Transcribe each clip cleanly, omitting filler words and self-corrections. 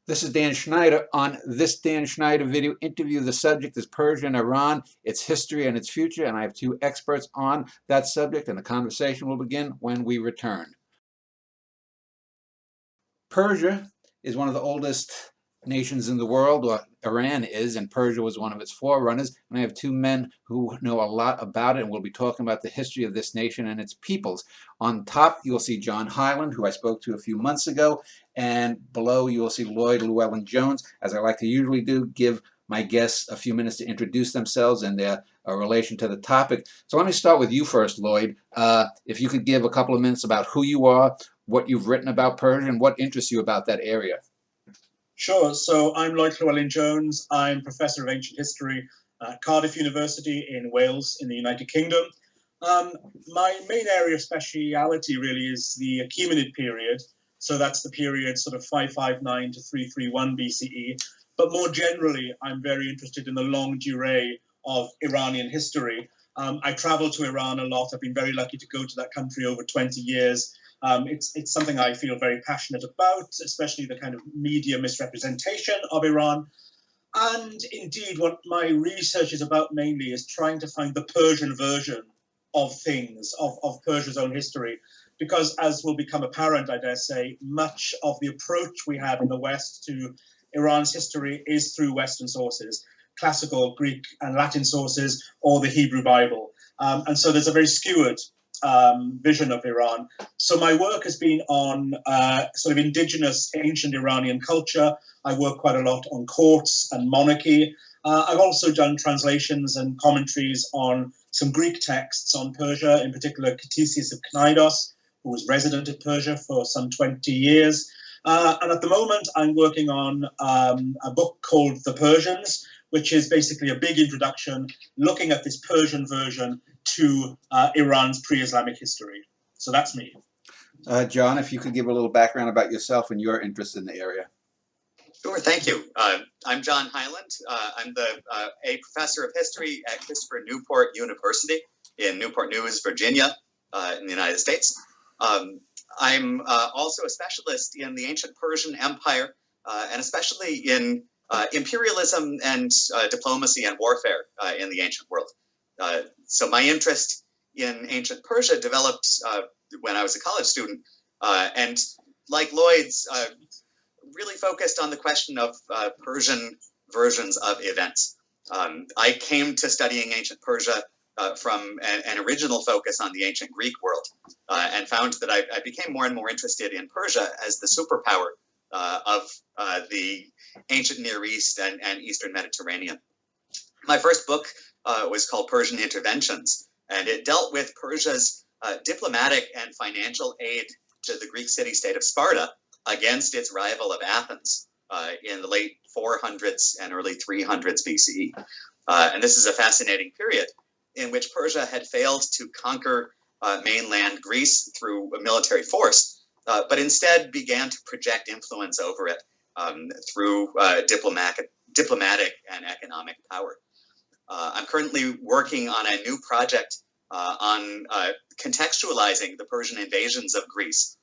This is Dan Schneider. On this Dan Schneider video interview, the subject is Persia and Iran, its history and its future, and I have two experts on that subject, and the conversation will begin when we return. Persia is one of the oldest nations in the world, or Iran is, and Persia was one of its forerunners. And I have two men who know a lot about it, and we'll be talking about the history of this nation and its peoples. On top, you'll see John Hyland, who I spoke to a few months ago, and below you will see Lloyd Llewellyn-Jones. As I like to usually do, give my guests a few minutes to introduce themselves and their relation to the topic. So let me start with you first, Lloyd. If you could give a couple of minutes about who you are, what you've written about Persia, and what interests you about that area. Sure. So I'm Lloyd Llewellyn-Jones. I'm Professor of Ancient History at Cardiff University in Wales in the United Kingdom. My main area of speciality really is the Achaemenid period. So that's the period sort of 559 to 331 BCE. But more generally, I'm very interested in the longue durée of Iranian history. I travel to Iran a lot. I've been very lucky to go to that country over 20 years. It's something I feel very passionate about, especially the kind of media misrepresentation of Iran. And indeed, what my research is about mainly is trying to find the Persian version of things, of Persia's own history. Because as will become apparent, I dare say, much of the approach we have in the West to Iran's history is through Western sources, classical Greek and Latin sources, or the Hebrew Bible. And so there's a very skewed vision of Iran. So my work has been on sort of indigenous ancient Iranian culture. I work quite a lot on courts and monarchy. I've also done translations and commentaries on some Greek texts on Persia, in particular Ctesias of Cnidos, who was resident in Persia for some 20 years. And at the moment, I'm working on a book called The Persians, which is basically a big introduction looking at this Persian version to Iran's pre-Islamic history. So that's me. John, if you could give a little background about yourself and your interest in the area. Sure, thank you. I'm John Hyland. I'm a professor of history at Christopher Newport University in Newport News, Virginia, in the United States. I'm also a specialist in the ancient Persian Empire, and especially in imperialism and diplomacy and warfare in the ancient world. So my interest in ancient Persia developed when I was a college student, and like Lloyd's, really focused on the question of Persian versions of events. I came to studying ancient Persia from an original focus on the ancient Greek world, and found that I became more and more interested in Persia as the superpower of the ancient Near East and Eastern Mediterranean. My first book was called Persian Interventions, and it dealt with Persia's diplomatic and financial aid to the Greek city-state of Sparta against its rival of Athens in the late 400s and early 300s BCE. And this is a fascinating period in which Persia had failed to conquer mainland Greece through a military force, but instead began to project influence over it through diplomatic and economic power. I'm currently working on a new project on contextualizing the Persian invasions of Greece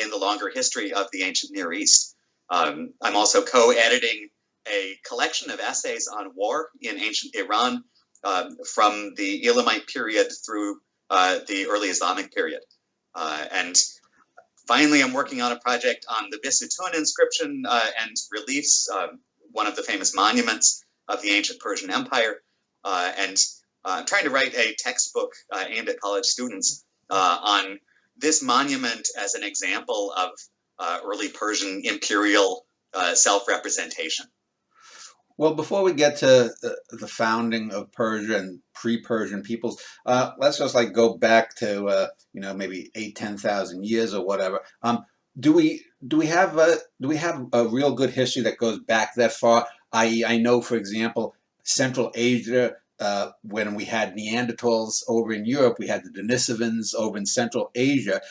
in the longer history of the ancient Near East. I'm also co-editing a collection of essays on war in ancient Iran from the Elamite period through the early Islamic period. And finally, I'm working on a project on the Bisutun inscription and reliefs, one of the famous monuments of the ancient Persian Empire. And I'm trying to write a textbook aimed at college students on this monument as an example of early Persian imperial self-representation. Well, before we get to the founding of Persia and pre-Persian peoples, let's just go back to maybe 8,000-10,000 years or whatever. Do we have a real good history that goes back that far? I.e., I know, for example, Central Asia. When we had Neanderthals over in Europe, we had the Denisovans over in Central Asia.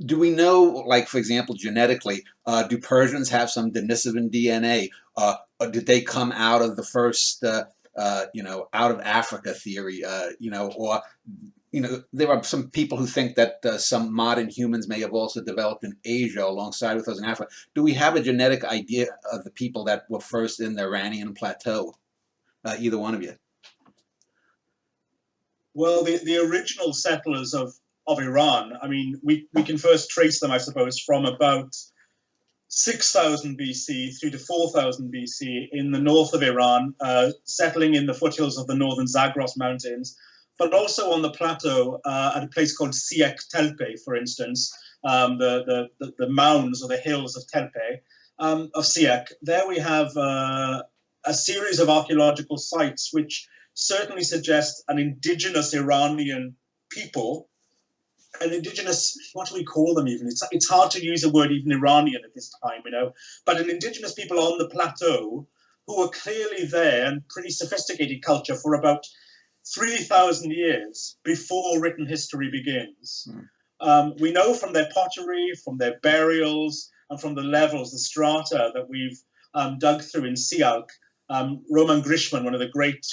Do we know, for example, genetically, do Persians have some Denisovan DNA? Or did they come out of the first, out of Africa theory? Or there are some people who think that some modern humans may have also developed in Asia alongside with us in Africa. Do we have a genetic idea of the people that were first in the Iranian plateau? Either one of you? Well, the original settlers of Iran, I mean, we can first trace them, I suppose, from about 6,000 BC through to 4,000 BC in the north of Iran, settling in the foothills of the northern Zagros Mountains, but also on the plateau at a place called Siek Telpe, for instance, the mounds or the hills of Telpe, of Siek. There we have a series of archaeological sites which certainly suggest an indigenous Iranian people, an indigenous, what do we call them even? It's hard to use the word even Iranian at this time, but an indigenous people on the plateau who are clearly there and pretty sophisticated culture for about 3,000 years before written history begins. We know from their pottery, from their burials, and from the levels, the strata that we've dug through in Sialk. Roman Grishman, one of the great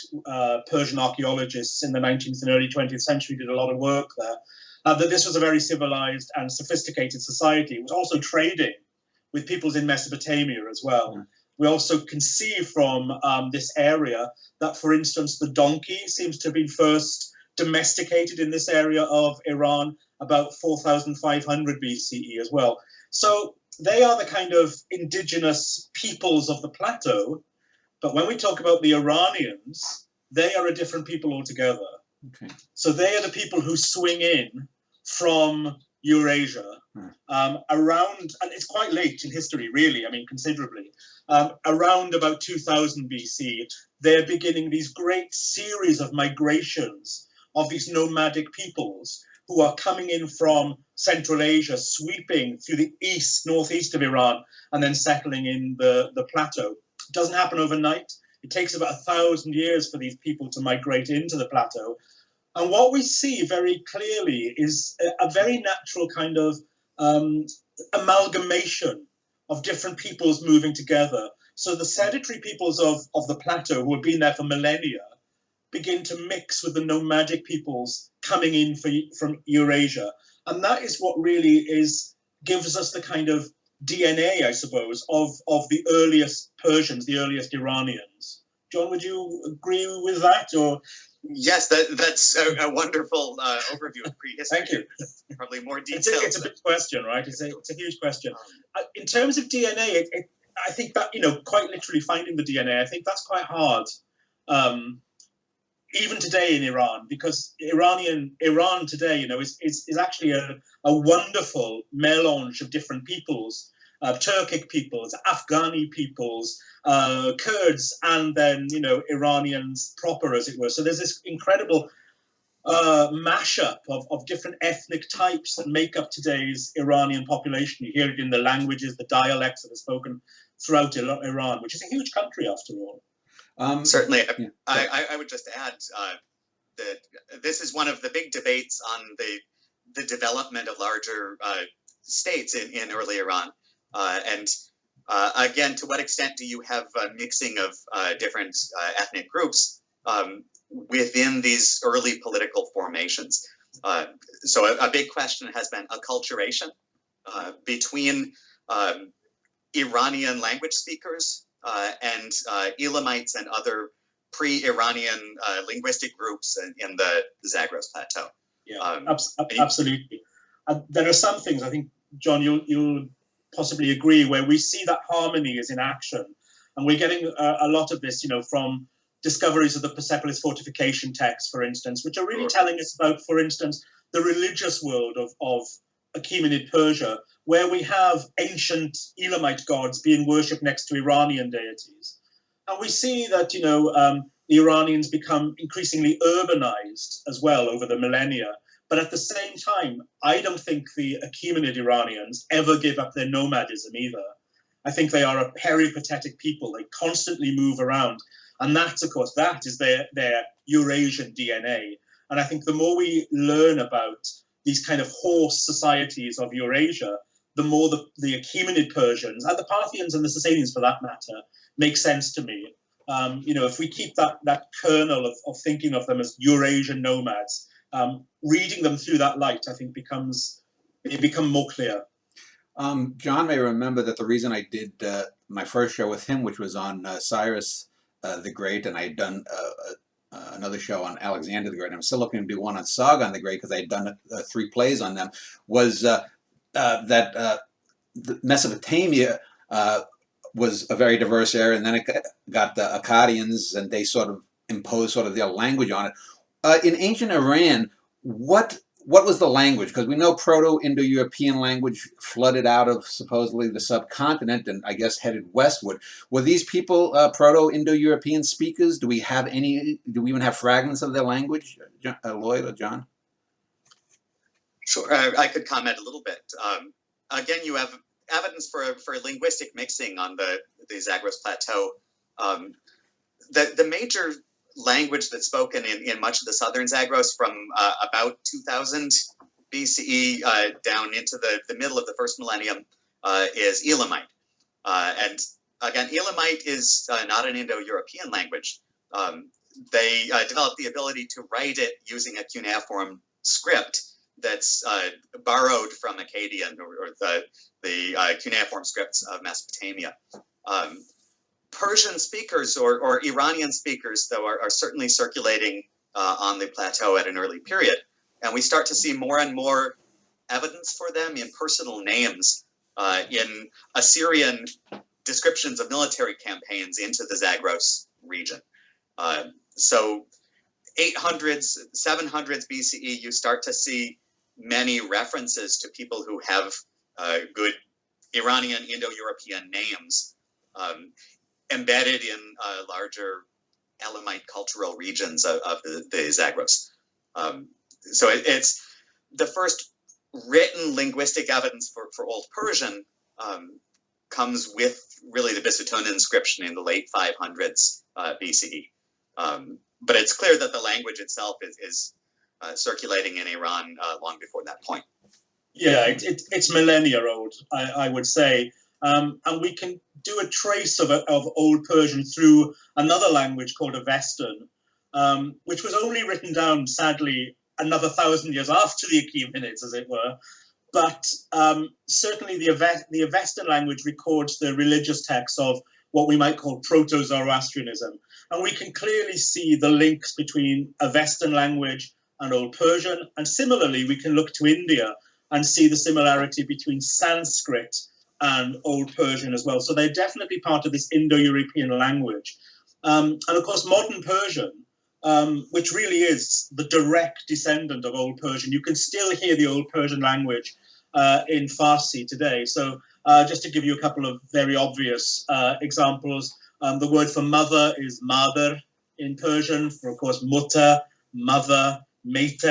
Persian archaeologists in the 19th and early 20th century, did a lot of work there, that this was a very civilized and sophisticated society. It was also trading with peoples in Mesopotamia as well. We also can see from this area that, for instance, the donkey seems to have been first domesticated in this area of Iran about 4,500 BCE as well. So they are the kind of indigenous peoples of the plateau. But when we talk about the Iranians, they are a different people altogether. Okay. So they are the people who swing in from Eurasia around, and it's quite late in history, really, I mean, considerably. Around about 2000 BC, they're beginning these great series of migrations of these nomadic peoples who are coming in from Central Asia, sweeping through the east, northeast of Iran, and then settling in the plateau. It doesn't happen overnight. It takes about 1,000 years for these people to migrate into the plateau. And what we see very clearly is a very natural kind of amalgamation of different peoples moving together. So the sedentary peoples of the plateau, who have been there for millennia, begin to mix with the nomadic peoples coming in from Eurasia. And that is what really gives us the kind of DNA, I suppose, of the earliest Persians, the earliest Iranians. John, would you agree with that? Or yes, that's a wonderful overview of prehistory. Thank you. Probably more details. It's a big question, right? It's a huge question. In terms of DNA, I think that, quite literally finding the DNA, I think that's quite hard. Even today in Iran, because Iran today, is actually a wonderful melange of different peoples, Turkic peoples, Afghani peoples, Kurds, and then, Iranians proper, as it were. So there's this incredible mashup of different ethnic types that make up today's Iranian population. You hear it in the languages, the dialects that are spoken throughout Iran, which is a huge country after all. Certainly. Yeah. I would just add that this is one of the big debates on the development of larger states in early Iran. And again, to what extent do you have a mixing of different ethnic groups within these early political formations? So a big question has been acculturation between Iranian language speakers and Elamites and other pre-Iranian linguistic groups in the Zagros Plateau. Yeah, absolutely. There are some things, I think, John, you'll possibly agree, where we see that harmony is in action. And we're getting a lot of this, from discoveries of the Persepolis fortification texts, for instance, which are really telling us about, for instance, the religious world of Achaemenid Persia, where we have ancient Elamite gods being worshipped next to Iranian deities. And we see that, the Iranians become increasingly urbanized as well over the millennia. But at the same time, I don't think the Achaemenid Iranians ever give up their nomadism either. I think they are a peripatetic people. They constantly move around. And that's, of course, that is their Eurasian DNA. And I think the more we learn about these kind of horse societies of Eurasia, the more the Achaemenid Persians, and the Parthians and the Sasanians for that matter, make sense to me. If we keep that kernel of thinking of them as Eurasian nomads, reading them through that light, I think, become more clear. John may remember that the reason I did my first show with him, which was on Cyrus the Great, and I had done another show on Alexander the Great, and I'm still looking to do one on Sargon the Great because I had done 3 plays on them, was that Mesopotamia was a very diverse area, and then it got the Akkadians, and they sort of imposed sort of their language on it. In ancient Iran, what was the language? Because we know Proto-Indo-European language flooded out of supposedly the subcontinent and I guess headed westward. Were these people Proto-Indo-European speakers? Do we even have fragments of their language, Lloyd or John? Sure, I could comment a little bit. Again, you have evidence for linguistic mixing on the Zagros Plateau. The major language that's spoken in much of the southern Zagros from about 2000 BCE down into the middle of the first millennium is Elamite. And again, Elamite is not an Indo-European language. They developed the ability to write it using a cuneiform script that's borrowed from Akkadian or the cuneiform scripts of Mesopotamia. Persian speakers or Iranian speakers, though, are certainly circulating on the plateau at an early period. And we start to see more and more evidence for them in personal names, in Assyrian descriptions of military campaigns into the Zagros region. So 800s, 700s BCE, you start to see many references to people who have good Iranian, Indo-European names embedded in larger Elamite cultural regions of the Zagros. So it's the first written linguistic evidence for Old Persian comes with really the Bisutun inscription in the late 500s BCE. But it's clear that the language itself is circulating in Iran long before that point. Yeah, it's millennia old, I would say. And we can do a trace of Old Persian through another language called Avestan, which was only written down, sadly, another 1,000 years after the Achaemenids, as it were. But certainly the Avestan language records the religious texts of what we might call Proto-Zoroastrianism. And we can clearly see the links between Avestan language and Old Persian. And similarly, we can look to India and see the similarity between Sanskrit and Old Persian as well. So they're definitely part of this Indo-European language. And of course, modern Persian, which really is the direct descendant of Old Persian. You can still hear the Old Persian language in Farsi today. So just to give you a couple of very obvious examples, the word for mother is madar in Persian, for of course mutter, mother, mate,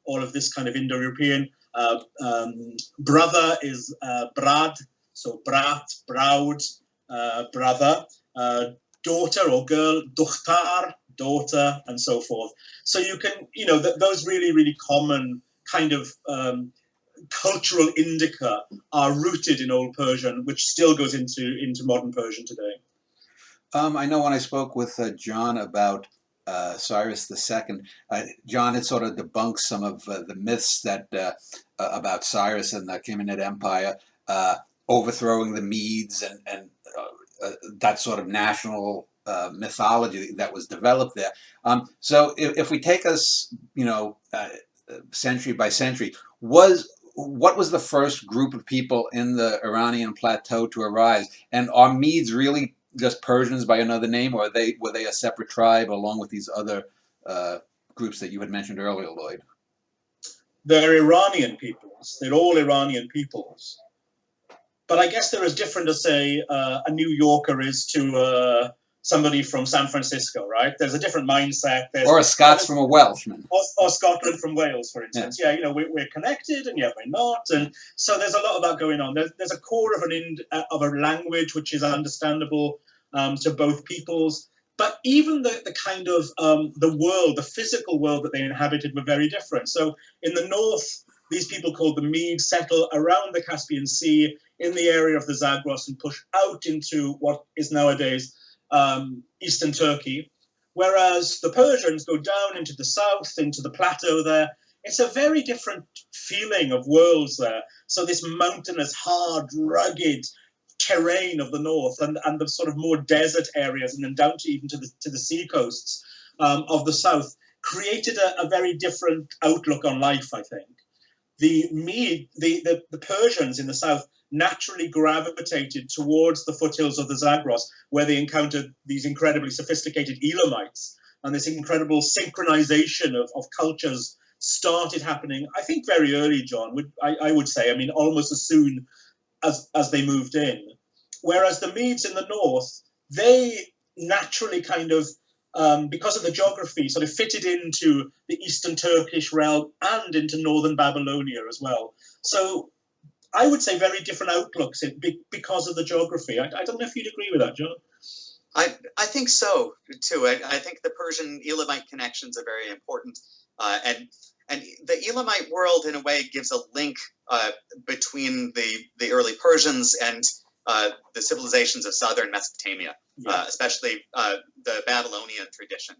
all of this kind of Indo-European. Brother is brad, so brat, braud, brother. Daughter or girl, dukhtar, daughter, and so forth. So you can, those really, really common kind of cultural indica are rooted in Old Persian, which still goes into modern Persian today. I know when I spoke with John about Cyrus II, John had sort of debunked some of the myths that about Cyrus and the Achaemenid Empire, overthrowing the Medes and that sort of national mythology that was developed there. So if we take us, century by century, what was the first group of people in the Iranian plateau to arise? And are Medes really just Persians by another name, or were they a separate tribe along with these other groups that you had mentioned earlier, Lloyd? They're Iranian peoples. They're all Iranian peoples. But I guess they're as different as, say, a New Yorker is to somebody from San Francisco, right? There's a different mindset. Or a Scots from a Welshman. Or Scotland from Wales, for instance. Yeah, we're connected, and yet we're not. And so there's a lot of that going on. There's a core of a language which is understandable to both peoples. But even the kind of the world, the physical world that they inhabited were very different. So in the north, these people called the Medes settle around the Caspian Sea in the area of the Zagros and push out into what is nowadays eastern Turkey, whereas the Persians go down into the south, into the plateau there, it's a very different feeling of worlds there. So this mountainous, hard, rugged terrain of the north, and the sort of more desert areas, and then down to even to the sea coasts of the south, created a very different outlook on life, I think. The Persians in the south naturally gravitated towards the foothills of the Zagros, where they encountered these incredibly sophisticated Elamites, and this incredible synchronization of cultures started happening, I think, very early, John, I would say. I mean, almost as soon as they moved in. Whereas the Medes in the north, they naturally kind of, because of the geography, sort of fitted into the Eastern Turkish realm and into northern Babylonia as well. So I would say very different outlooks because of the geography. I don't know if you'd agree with that, John. I think so too. I think the Persian Elamite connections are very important, and the Elamite world in a way gives a link between the early Persians and the civilizations of southern Mesopotamia, especially the Babylonian tradition,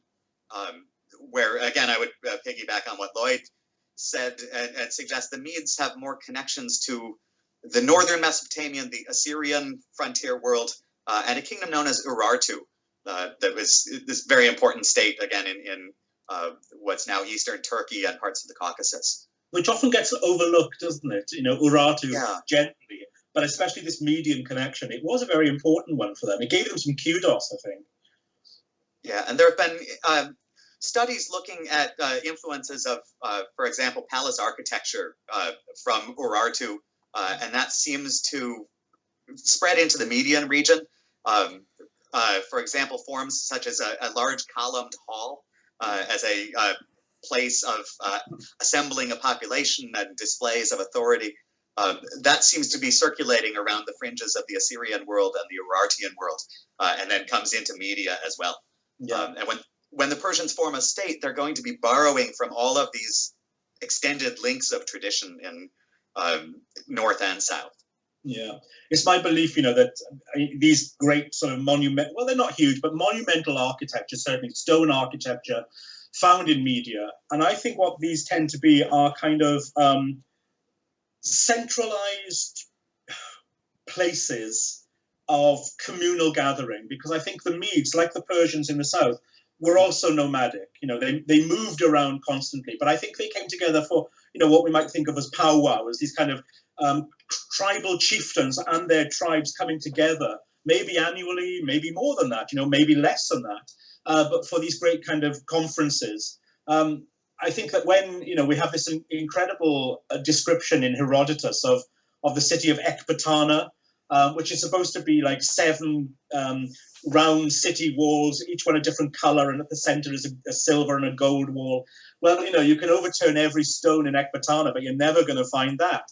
where again I would piggyback on what Lloyd said and suggest the Medes have more connections to the northern Mesopotamian, the Assyrian frontier world, and a kingdom known as Urartu, that was this very important state, again, in what's now eastern Turkey and parts of the Caucasus. Which often gets overlooked, doesn't it? You know, Urartu generally, but especially this Median connection. It was a very important one for them. It gave them some kudos, I think. Yeah, and there have been studies looking at influences of, for example, palace architecture from Urartu, and that seems to spread into the Median region. For example, forms such as a large columned hall as a place of assembling a population and displays of authority. That seems to be circulating around the fringes of the Assyrian world and the Urartian world, and then comes into Media as well. And when the Persians form a state, they're going to be borrowing from all of these extended links of tradition in north and south. Yeah, it's my belief, that these great sort of well, they're not huge, but monumental architecture, certainly stone architecture, found in Media. And I think what these tend to be are kind of centralized places of communal gathering, because I think the Medes, like the Persians in the south, were also nomadic. They moved around constantly, but I think they came together for, what we might think of as powwows, these kind of tribal chieftains and their tribes coming together, maybe annually, maybe more than that, maybe less than that, but for these great kind of conferences. I think that when, we have this incredible description in Herodotus of the city of Ecbatana, which is supposed to be like 7 round city walls, each one a different color, and at the center is a silver and a gold wall. Well, you can overturn every stone in Ecbatana, but you're never going to find that.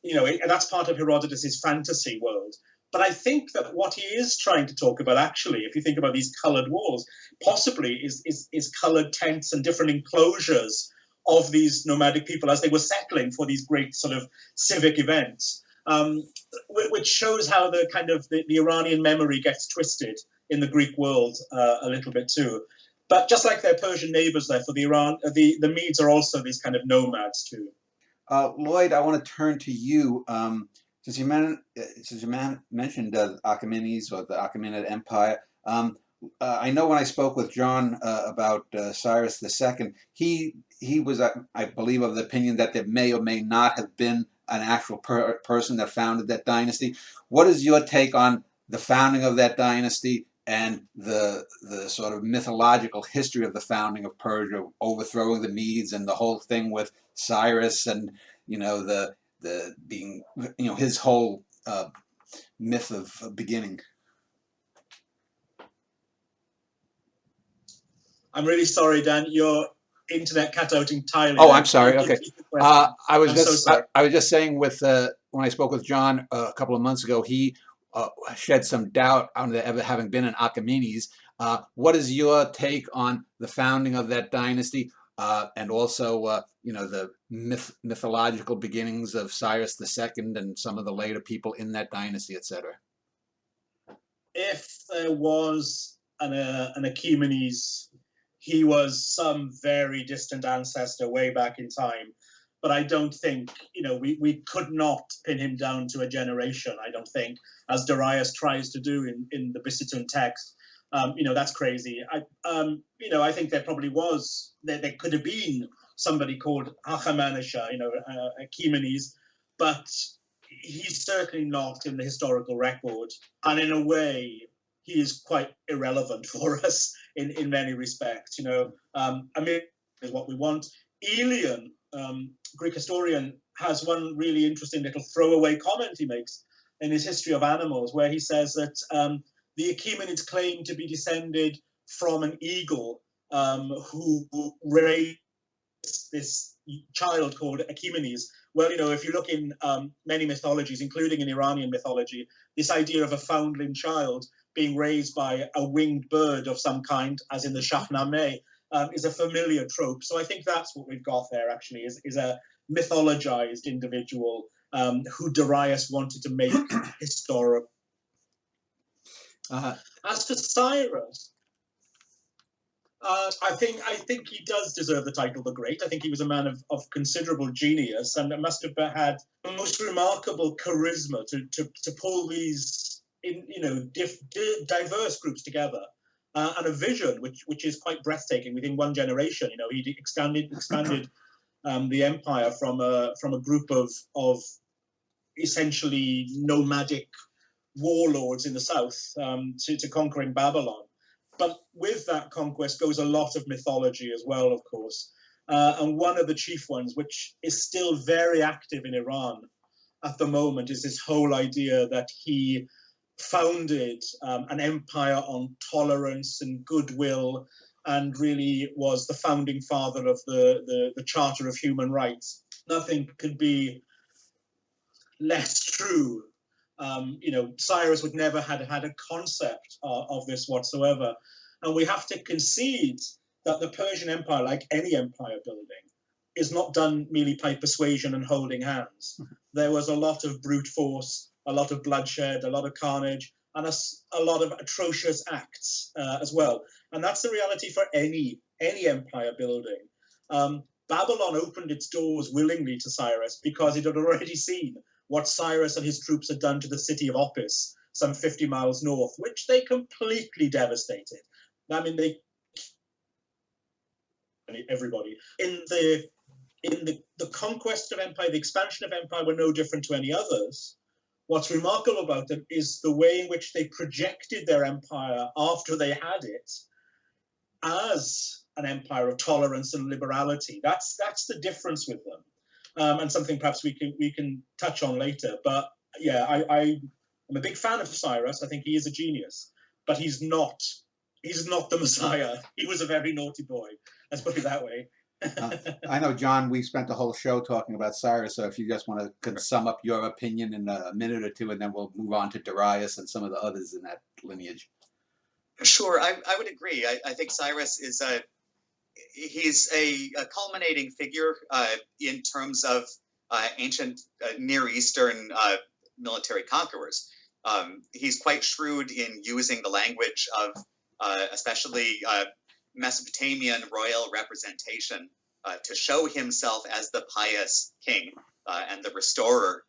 And that's part of Herodotus's fantasy world. But I think that what he is trying to talk about, actually, if you think about these colored walls, possibly is colored tents and different enclosures of these nomadic people as they were settling for these great sort of civic events, which shows how the kind of the Iranian memory gets twisted in the Greek world a little bit too. But just like their Persian neighbors there, for the Medes are also these kind of nomads too. Lloyd, I want to turn to you. Since you mentioned Achaemenids or the Achaemenid Empire, I know when I spoke with John about Cyrus II, he was, I believe, of the opinion that there may or may not have been an actual person that founded that dynasty. What is your take on the founding of that dynasty and the sort of mythological history of the founding of Persia, overthrowing the Medes and the whole thing with Cyrus and the being his whole myth of beginning? I'm really sorry, Dan. Your internet cut out entirely. Oh, I'm sorry. Okay. I was sorry. just saying with when I spoke with John a couple of months ago, he shed some doubt on there ever having been an Achaemenids. What is your take on the founding of that dynasty, and also the mythological beginnings of Cyrus II and some of the later people in that dynasty, etc.? If there was an Achaemenids he was some very distant ancestor way back in time. But I don't think, we could not pin him down to a generation, I don't think, as Darius tries to do in the Bicetun text. That's crazy. I think there probably was, there could have been somebody called Achaemenesha, Achaemenes, but he's certainly not in the historical record. And in a way, he is quite irrelevant for us in many respects. Is what we want. Elian, Greek historian, has one really interesting little throwaway comment he makes in his History of Animals, where he says that the Achaemenids claim to be descended from an eagle who raised this child called Achaemenes. Well, if you look in many mythologies, including in Iranian mythology, this idea of a foundling child being raised by a winged bird of some kind, as in the Shahnameh, is a familiar trope. So I think that's what we've got there, actually, is a mythologized individual who Darius wanted to make historical. As for Cyrus, I think he does deserve the title the Great. I think he was a man of considerable genius, and must have had the most remarkable charisma to pull these diverse groups together, and a vision which is quite breathtaking within one generation. He expanded the empire from a group of essentially nomadic warlords in the south to conquering Babylon. But with that conquest goes a lot of mythology as well, of course. And one of the chief ones, which is still very active in Iran at the moment, is this whole idea that he founded an empire on tolerance and goodwill, and really was the founding father of the Charter of Human Rights. Nothing could be less true. Cyrus would never had a concept of this whatsoever. And we have to concede that the Persian Empire, like any empire building, is not done merely by persuasion and holding hands. There was a lot of brute force, a lot of bloodshed, a lot of carnage, and a lot of atrocious acts as well. And that's the reality for any empire building. Babylon opened its doors willingly to Cyrus because it had already seen what Cyrus and his troops had done to the city of Opis, some 50 miles north, which they completely devastated. I mean, everybody in the conquest of empire, the expansion of empire, were no different to any others. What's remarkable about them is the way in which they projected their empire after they had it as an empire of tolerance and liberality. That's the difference with them. And something perhaps we can touch on later. But yeah, I'm a big fan of Cyrus. I think he is a genius, but he's not the Messiah. He was a very naughty boy. Let's put it that way. I know, John, we spent the whole show talking about Cyrus, so if you just want to sum up your opinion in a minute or two, and then we'll move on to Darius and some of the others in that lineage. Sure, I would agree. I think Cyrus is he's a culminating figure in terms of ancient Near Eastern military conquerors. He's quite shrewd in using the language of especially Mesopotamian royal representation to show himself as the pious king and the restorer,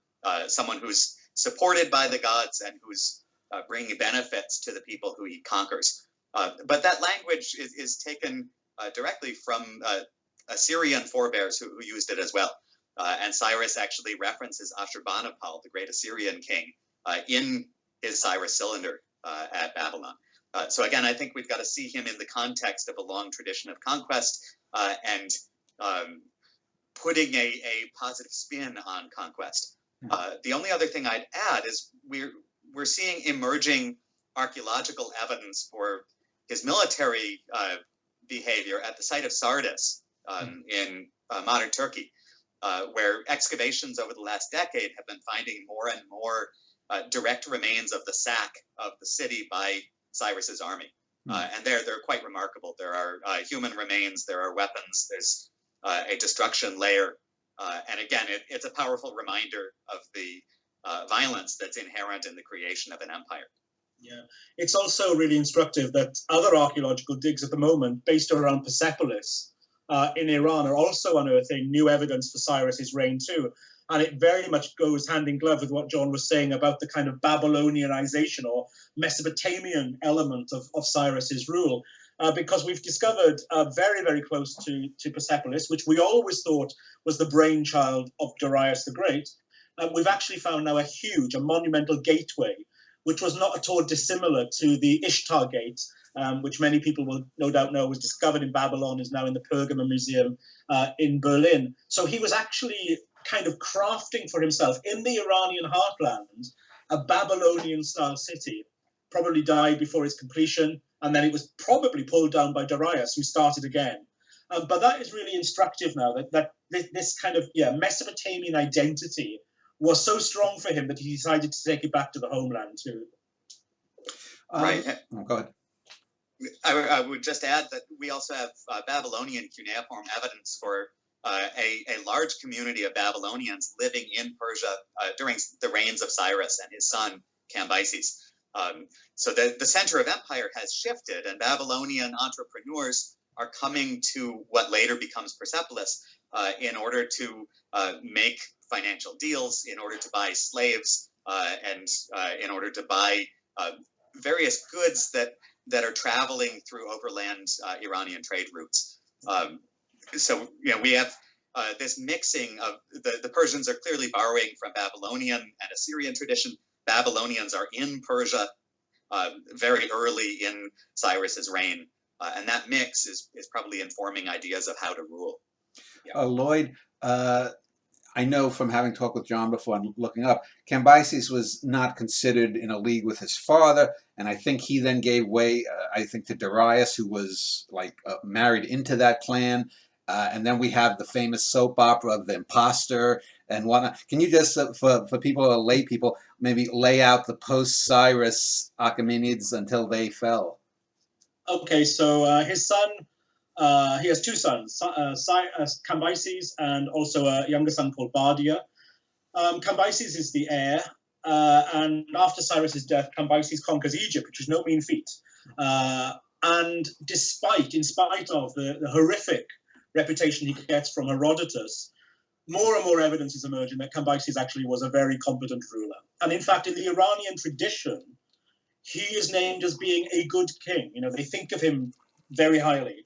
someone who's supported by the gods and who's bringing benefits to the people who he conquers. But that language is taken directly from Assyrian forebears who used it as well. And Cyrus actually references Ashurbanipal, the great Assyrian king, in his Cyrus cylinder at Babylon. So again, I think we've got to see him in the context of a long tradition of conquest and putting a positive spin on conquest. The only other thing I'd add is we're seeing emerging archaeological evidence for his military behavior at the site of Sardis in modern Turkey, where excavations over the last decade have been finding more and more direct remains of the sack of the city by Cyrus's army. And they're quite remarkable. There are human remains, there are weapons, there's a destruction layer. And again, it's a powerful reminder of the violence that's inherent in the creation of an empire. Yeah, it's also really instructive that other archaeological digs at the moment, based around Persepolis in Iran, are also unearthing new evidence for Cyrus's reign too. And it very much goes hand in glove with what John was saying about the kind of Babylonianization or Mesopotamian element of Cyrus's rule. Because we've discovered very, very close to Persepolis, which we always thought was the brainchild of Darius the Great. We've actually found now a monumental gateway, which was not at all dissimilar to the Ishtar Gate, which many people will no doubt know was discovered in Babylon, is now in the Pergamon Museum in Berlin. So he was actually kind of crafting for himself in the Iranian heartland a Babylonian-style city. Probably died before its completion, and then it was probably pulled down by Darius, who started again. But that is really instructive now, that this kind of Mesopotamian identity was so strong for him that he decided to take it back to the homeland too. Right. Go ahead. I would just add that we also have Babylonian cuneiform evidence for a large community of Babylonians living in Persia during the reigns of Cyrus and his son Cambyses. So the center of empire has shifted, and Babylonian entrepreneurs are coming to what later becomes Persepolis in order to make financial deals, in order to buy slaves, and in order to buy various goods that are traveling through overland Iranian trade routes. So we have this mixing of the Persians are clearly borrowing from Babylonian and Assyrian tradition. Babylonians are in Persia very early in Cyrus's reign, and that mix is probably informing ideas of how to rule. Yeah. Lloyd, I know from having talked with John before and looking up, Cambyses was not considered in a league with his father, and I think he then gave way, I think, to Darius, who was like married into that clan. And then we have the famous soap opera of the imposter and whatnot. Can you just, for people who are lay people, maybe lay out the post-Cyrus Achaemenids until they fell? Okay, so his son, he has two sons, Cambyses and also a younger son called Bardia. Cambyses is the heir, and after Cyrus's death, Cambyses conquers Egypt, which is no mean feat. And in spite of the horrific reputation he gets from Herodotus, more and more evidence is emerging that Cambyses actually was a very competent ruler. And in fact, in the Iranian tradition, he is named as being a good king. They think of him very highly.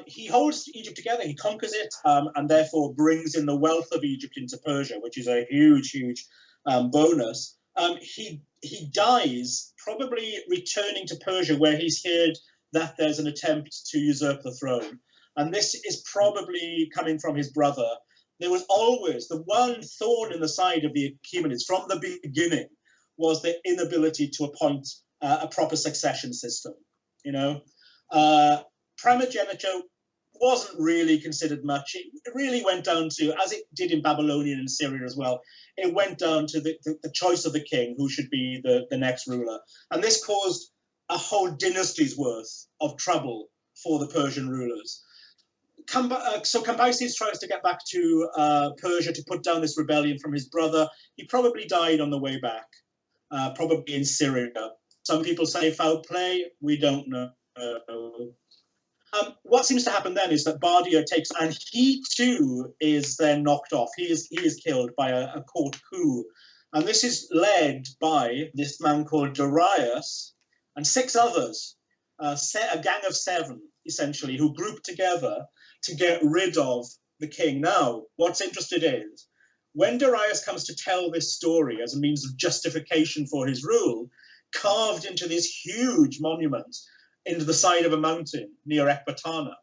He holds Egypt together, he conquers it, and therefore brings in the wealth of Egypt into Persia, which is a huge, huge bonus. He dies probably returning to Persia, where he's heard that there's an attempt to usurp the throne. And this is probably coming from his brother. There was always the one thorn in the side of the Achaemenids from the beginning was the inability to appoint a proper succession system. Primogeniture wasn't really considered much. It really went down to, as it did in Babylonian and Syria as well, it went down to the choice of the king, who should be the next ruler. And this caused a whole dynasty's worth of trouble for the Persian rulers. So Cambyses tries to get back to Persia to put down this rebellion from his brother. He probably died on the way back, probably in Syria. Some people say foul play. We don't know. What seems to happen then is that Bardia takes, and he too is then knocked off. He is killed by a court coup. And this is led by this man called Darius and 6 others, a gang of 7, essentially, who grouped together to get rid of the king. Now, what's interesting is, when Darius comes to tell this story as a means of justification for his rule, carved into this huge monument into the side of a mountain near Ecbatana,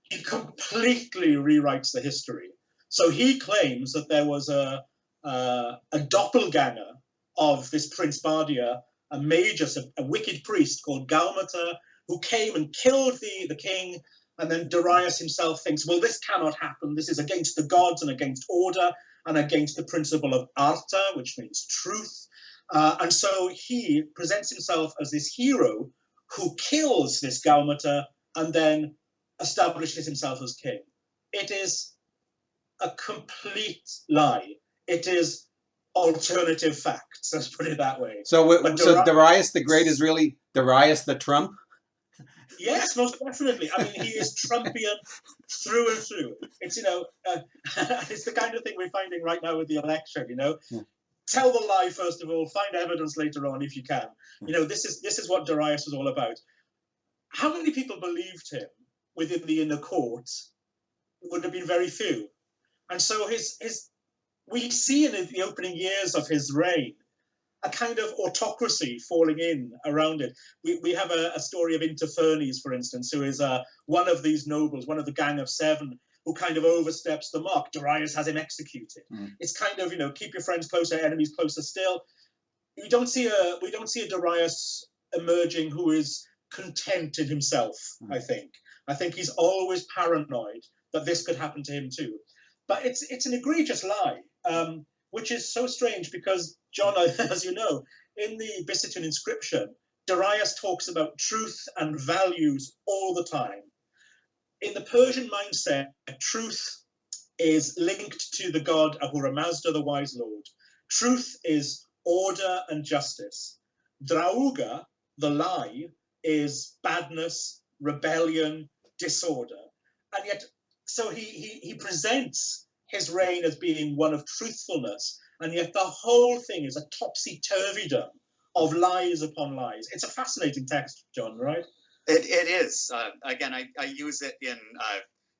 he completely rewrites the history. So he claims that there was a doppelganger of this Prince Bardia, a magus, a wicked priest called Gaumata, who came and killed the king. And then Darius himself thinks, well, this cannot happen. This is against the gods and against order and against the principle of arta, which means truth. And so he presents himself as this hero who kills this Gaumata and then establishes himself as king. It is a complete lie. It is alternative facts. Let's put it that way. So, But so Darius the Great is really Darius the Trump? yes, most definitely. I mean, he is Trumpian through and through. It's, it's the kind of thing we're finding right now with the election, Yeah. Tell the lie, first of all, find evidence later on if you can. This is what Darius was all about. How many people believed him within the inner court? Would have been very few. And so we see in the opening years of his reign a kind of autocracy falling in around it. We have a story of Interfernes, for instance, who is one of these nobles, one of the Gang of Seven, who kind of oversteps the mark. Darius has him executed. It's kind of, keep your friends closer, enemies closer still. We don't see a Darius emerging who is content in himself. I think he's always paranoid that this could happen to him too. But it's an egregious lie, which is so strange because, John, as you know, in the Byzantine inscription, Darius talks about truth and values all the time. In the Persian mindset, truth is linked to the god Ahura Mazda, the wise lord. Truth is order and justice. Drauga, the lie, is badness, rebellion, disorder. And yet, so he presents his reign as being one of truthfulness, and yet the whole thing is a topsy-turvydom of lies upon lies. It's a fascinating text, John, right? It is. Again, I use it in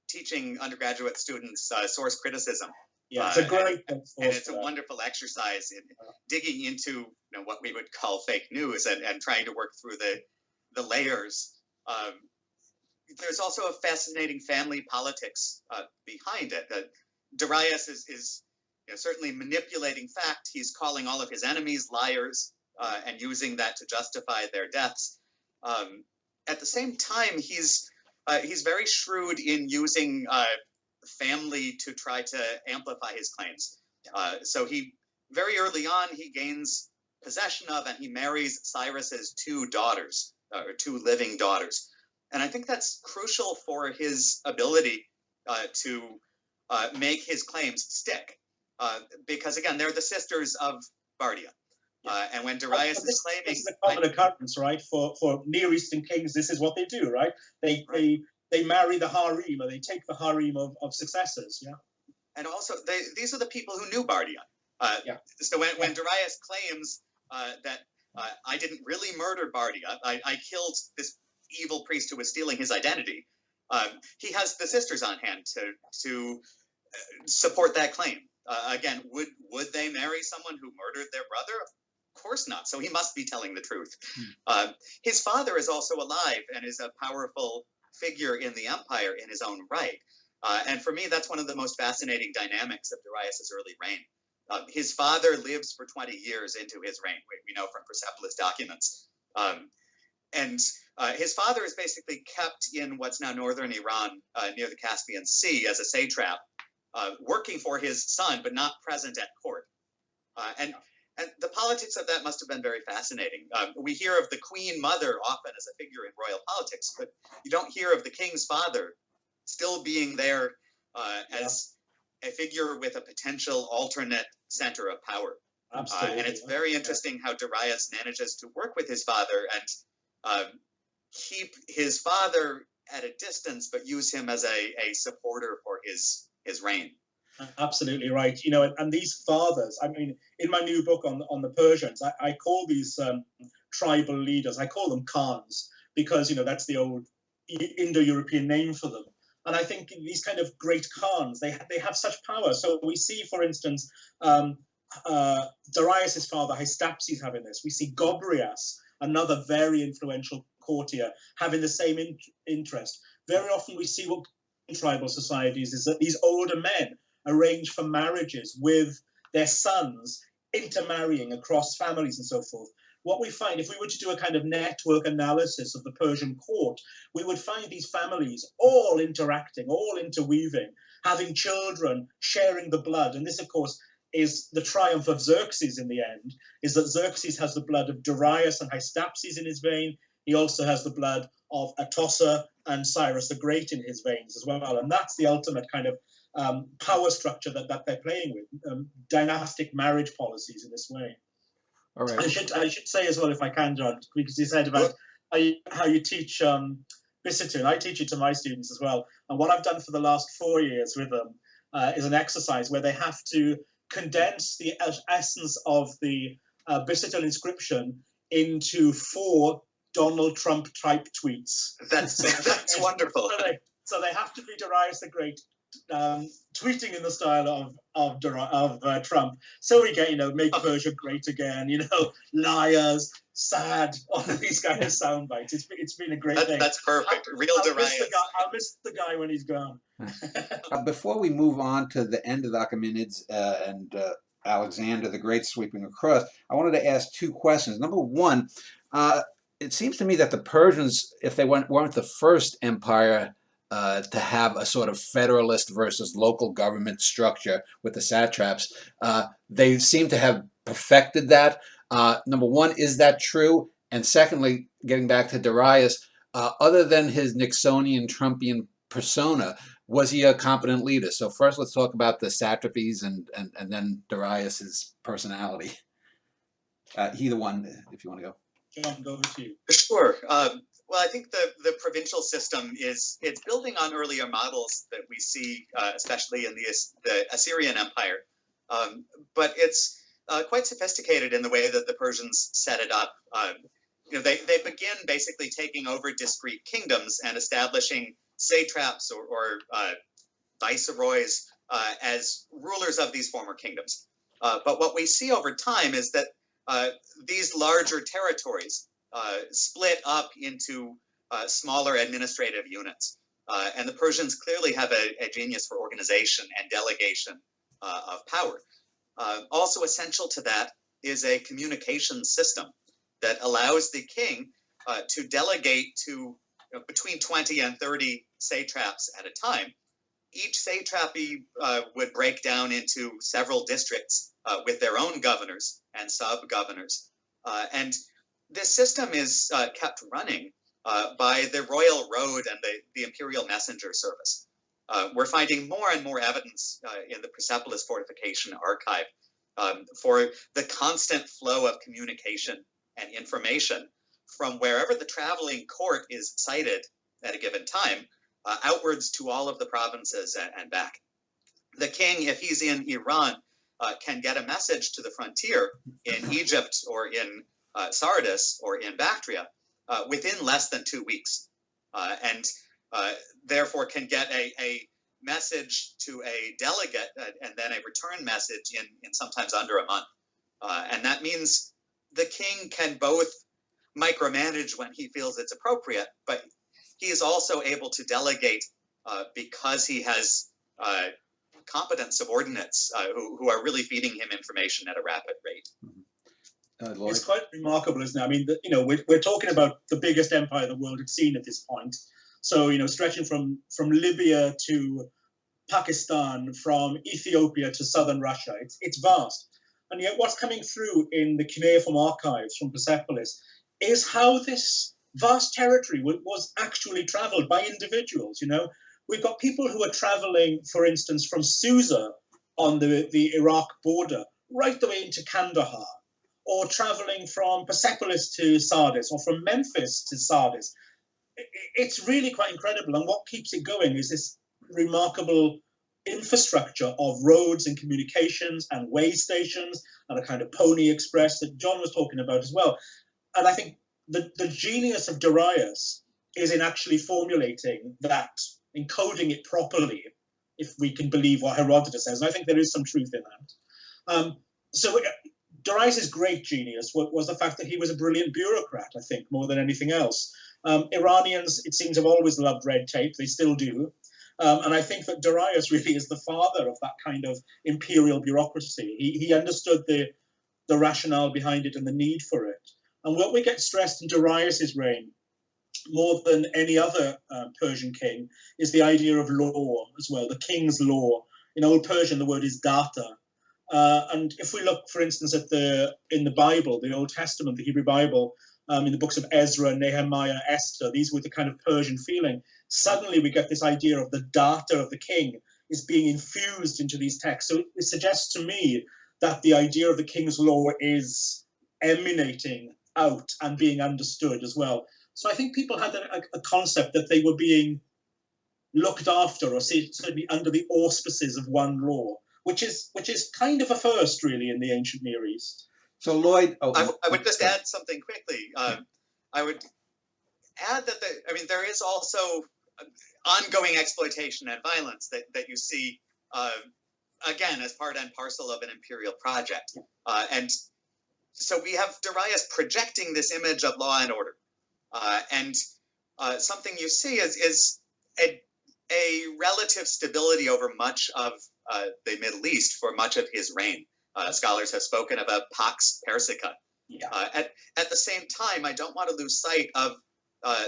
teaching undergraduate students source criticism. Yeah, it's a great and it's a wonderful exercise in digging into what we would call fake news and trying to work through the layers. There's also a fascinating family politics behind it. Darius is certainly manipulating fact. He's calling all of his enemies liars and using that to justify their deaths. At the same time, he's very shrewd in using family to try to amplify his claims. So he very early on he gains possession of and he marries Cyrus's two daughters, or two living daughters, and I think that's crucial for his ability to make his claims stick, because again they're the sisters of Bardia. And when Darius is claiming, this is a common occurrence, right? For Near Eastern kings, this is what they do, right? They marry the harem, or they take the harem of successors. Yeah. And also, these are the people who knew Bardia. So when Darius claims that I didn't really murder Bardia, I killed this evil priest who was stealing his identity, he has the sisters on hand to support that claim. Again, would they marry someone who murdered their brother? Of course not. So he must be telling the truth. His father is also alive and is a powerful figure in the empire in his own right. And for me, that's one of the most fascinating dynamics of Darius's early reign. His father lives for 20 years into his reign, we know from Persepolis documents. And his father is basically kept in what's now northern Iran, near the Caspian Sea, as a satrap, working for his son, but not present at court. And the politics of that must have been very fascinating. We hear of the queen mother often as a figure in royal politics, but you don't hear of the king's father still being there as a figure with a potential alternate center of power. Absolutely. And it's very interesting how Darius manages to work with his father and keep his father at a distance, but use him as a supporter for his reign. Absolutely right. And these fathers, I mean, in my new book on the Persians, I call these tribal leaders, I call them Khans, because, that's the old Indo-European name for them. And I think these kind of great Khans, they have such power. So we see, for instance, Darius's father, Hystapses, having this. We see Gobryas, another very influential courtier, having the same interest. Very often we see what in tribal societies is that these older men arrange for marriages with their sons, intermarrying across families and so forth. What we find, if we were to do a kind of network analysis of the Persian court, we would find these families all interacting, all interweaving, having children, sharing the blood. And this, of course, is the triumph of Xerxes in the end, is that Xerxes has the blood of Darius and Hystapses in his vein. He also has the blood of Atossa and Cyrus the Great in his veins as well. And that's the ultimate kind of power structure that they're playing with, dynastic marriage policies in this way. All right. I should say as well, if I can, John, because you said about how you teach Biciterton. I teach it to my students as well. And what I've done for the last 4 years with them is an exercise where they have to condense the essence of the Biciterton inscription into 4 Donald Trump type tweets. That's wonderful. So they have to be Darius the Great, tweeting in the style of Trump. So we get, make Persia great again, liars, sad, all of these kind of sound bites. It's been a great thing. That's perfect. Darius. I'll miss the guy when he's gone. Before we move on to the end of the Achaemenids and Alexander the Great sweeping across, I wanted to ask 2 questions. Number one, it seems to me that the Persians, if they weren't the first empire to have a sort of federalist versus local government structure with the satraps, they seem to have perfected that. Number one, is that true? And secondly, getting back to Darius, other than his Nixonian, Trumpian persona, was he a competent leader? So first, let's talk about the satrapies and then Darius's personality. Either one, if you want to go. John, over to you. Sure. Well, I think the provincial system it's building on earlier models that we see, especially in the Assyrian Empire, but it's quite sophisticated in the way that the Persians set it up. They begin basically taking over discrete kingdoms and establishing satraps or viceroys as rulers of these former kingdoms. But what we see over time is that these larger territories split up into smaller administrative units. And the Persians clearly have a genius for organization and delegation of power. Also essential to that is a communication system that allows the king to delegate to between 20 and 30 satraps at a time. Each satrapy would break down into several districts with their own governors and sub-governors. And this system is kept running by the royal road and the imperial messenger service. We're finding more and more evidence in the Persepolis fortification archive for the constant flow of communication and information from wherever the traveling court is sited at a given time outwards to all of the provinces and back. The king, if he's in Iran, can get a message to the frontier in Egypt or in Sardis or in Bactria within less than 2 weeks, and therefore can get a message to a delegate and then a return message in sometimes under a month. And that means the king can both micromanage when he feels it's appropriate, but he is also able to delegate because he has competent subordinates who are really feeding him information at a rapid rate. It's quite remarkable, isn't it? I mean, we're talking about the biggest empire the world had seen at this point. So, stretching from Libya to Pakistan, from Ethiopia to southern Russia, it's vast. And yet what's coming through in the cuneiform archives from Persepolis is how this vast territory was actually traveled by individuals. We've got people who are traveling, for instance, from Susa on the Iraq border, right the way into Kandahar, or traveling from Persepolis to Sardis, or from Memphis to Sardis. It's really quite incredible. And what keeps it going is this remarkable infrastructure of roads and communications and way stations and a kind of pony express that John was talking about as well. And I think the genius of Darius is in actually formulating that, encoding it properly, if we can believe what Herodotus says. And I think there is some truth in that. So Darius's great genius was the fact that he was a brilliant bureaucrat, I think, more than anything else. Iranians, it seems, have always loved red tape. They still do. And I think that Darius really is the father of that kind of imperial bureaucracy. He understood the rationale behind it and the need for it. And what we get stressed in Darius's reign, more than any other Persian king, is the idea of law as well, the king's law. In Old Persian, the word is data. And if we look, for instance, in the Bible, the Old Testament, the Hebrew Bible, in the books of Ezra, Nehemiah, Esther, these were the kind of Persian feeling. Suddenly we get this idea of the data of the king is being infused into these texts. So it suggests to me that the idea of the king's law is emanating out and being understood as well. So I think people had a concept that they were being looked after, or certainly under the auspices of one law, which is kind of a first, really, in the ancient Near East. So Lloyd, I would just add something quickly. I would add that there is also ongoing exploitation and violence that you see again as part and parcel of an imperial project, and so we have Darius projecting this image of law and order, and something you see is a relative stability over much of the Middle East for much of his reign. Scholars have spoken about Pax Persica. Yeah. At the same time, I don't want to lose sight of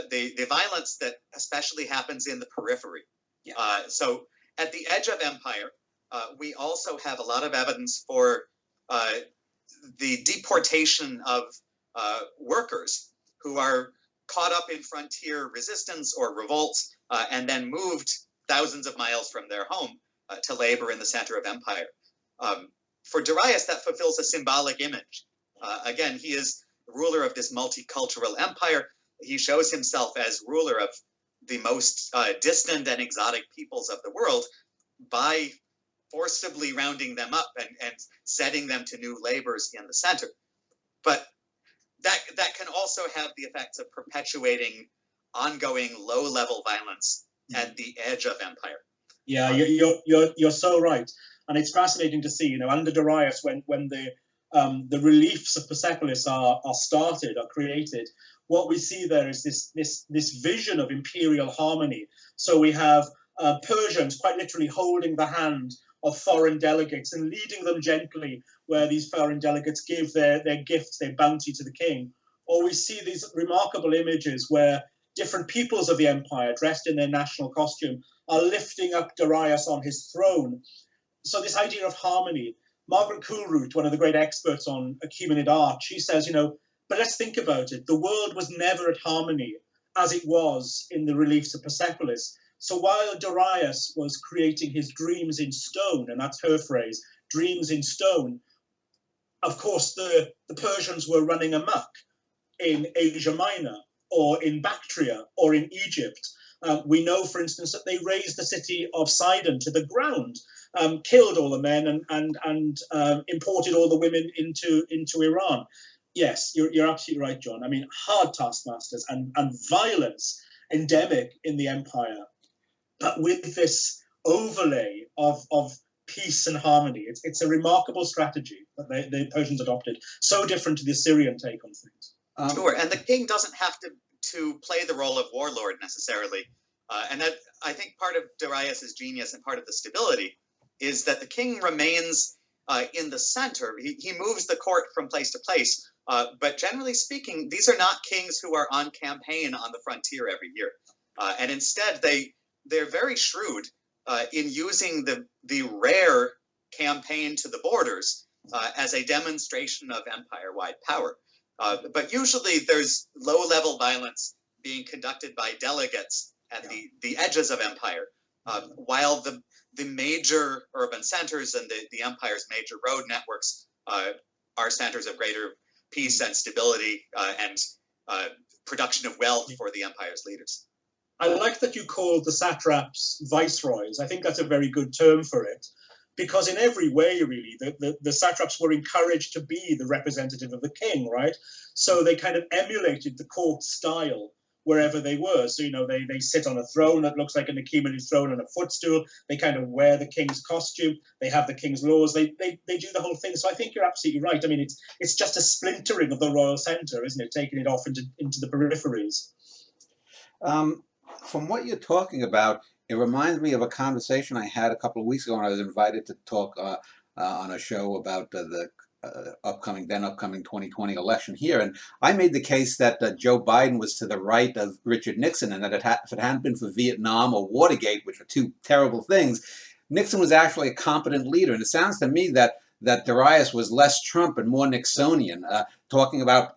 the violence that especially happens in the periphery. Yeah. So at the edge of empire, we also have a lot of evidence for the deportation of workers who are caught up in frontier resistance or revolts and then moved thousands of miles from their home to labor in the center of empire. For Darius, that fulfills a symbolic image. Again, he is ruler of this multicultural empire. He shows himself as ruler of the most distant and exotic peoples of the world by forcibly rounding them up and setting them to new labors in the center. But that can also have the effects of perpetuating ongoing low-level violence at the edge of empire. Yeah, you're so right, and it's fascinating to see. Under Darius, when the reliefs of Persepolis are started, are created, what we see there is this vision of imperial harmony. So we have Persians quite literally holding the hand of foreign delegates and leading them gently where these foreign delegates give their gifts, their bounty to the king. Or we see these remarkable images where different peoples of the empire, dressed in their national costume, are lifting up Darius on his throne. So this idea of harmony, Margaret Coolroot, one of the great experts on Achaemenid art, she says, but let's think about it. The world was never at harmony as it was in the reliefs of Persepolis. So while Darius was creating his dreams in stone, and that's her phrase, dreams in stone, of course, the Persians were running amok in Asia Minor or in Bactria or in Egypt. We know, for instance, that they razed the city of Sidon to the ground, killed all the men and imported all the women into Iran. Yes, you're absolutely right, John. I mean, hard taskmasters and violence endemic in the empire, but with this overlay of peace and harmony. It's a remarkable strategy that the Persians adopted, so different to the Assyrian take on things. Sure, and the king doesn't have to play the role of warlord necessarily. And that, I think, part of Darius's genius and part of the stability is that the king remains in the center. He moves the court from place to place, but generally speaking, these are not kings who are on campaign on the frontier every year. And instead, they're very shrewd in using the rare campaign to the borders as a demonstration of empire-wide power. But usually there's low-level violence being conducted by delegates at the edges of empire, while the major urban centers and the empire's major road networks are centers of greater peace and stability and production of wealth for the empire's leaders. I like that you called the satraps viceroys. I think that's a very good term for it, because in every way, really, the satraps were encouraged to be the representative of the king, right? So they kind of emulated the court style wherever they were. So, they sit on a throne that looks like an Achaemenid throne and a footstool. They kind of wear the king's costume. They have the king's laws. They do the whole thing. So I think you're absolutely right. I mean, it's just a splintering of the royal center, isn't it? Taking it off into the peripheries. From what you're talking about, it reminds me of a conversation I had a couple of weeks ago when I was invited to talk on a show about the upcoming 2020 election here. And I made the case that Joe Biden was to the right of Richard Nixon, and that if it hadn't been for Vietnam or Watergate, which are two terrible things, Nixon was actually a competent leader. And it sounds to me that Darius was less Trump and more Nixonian. Talking about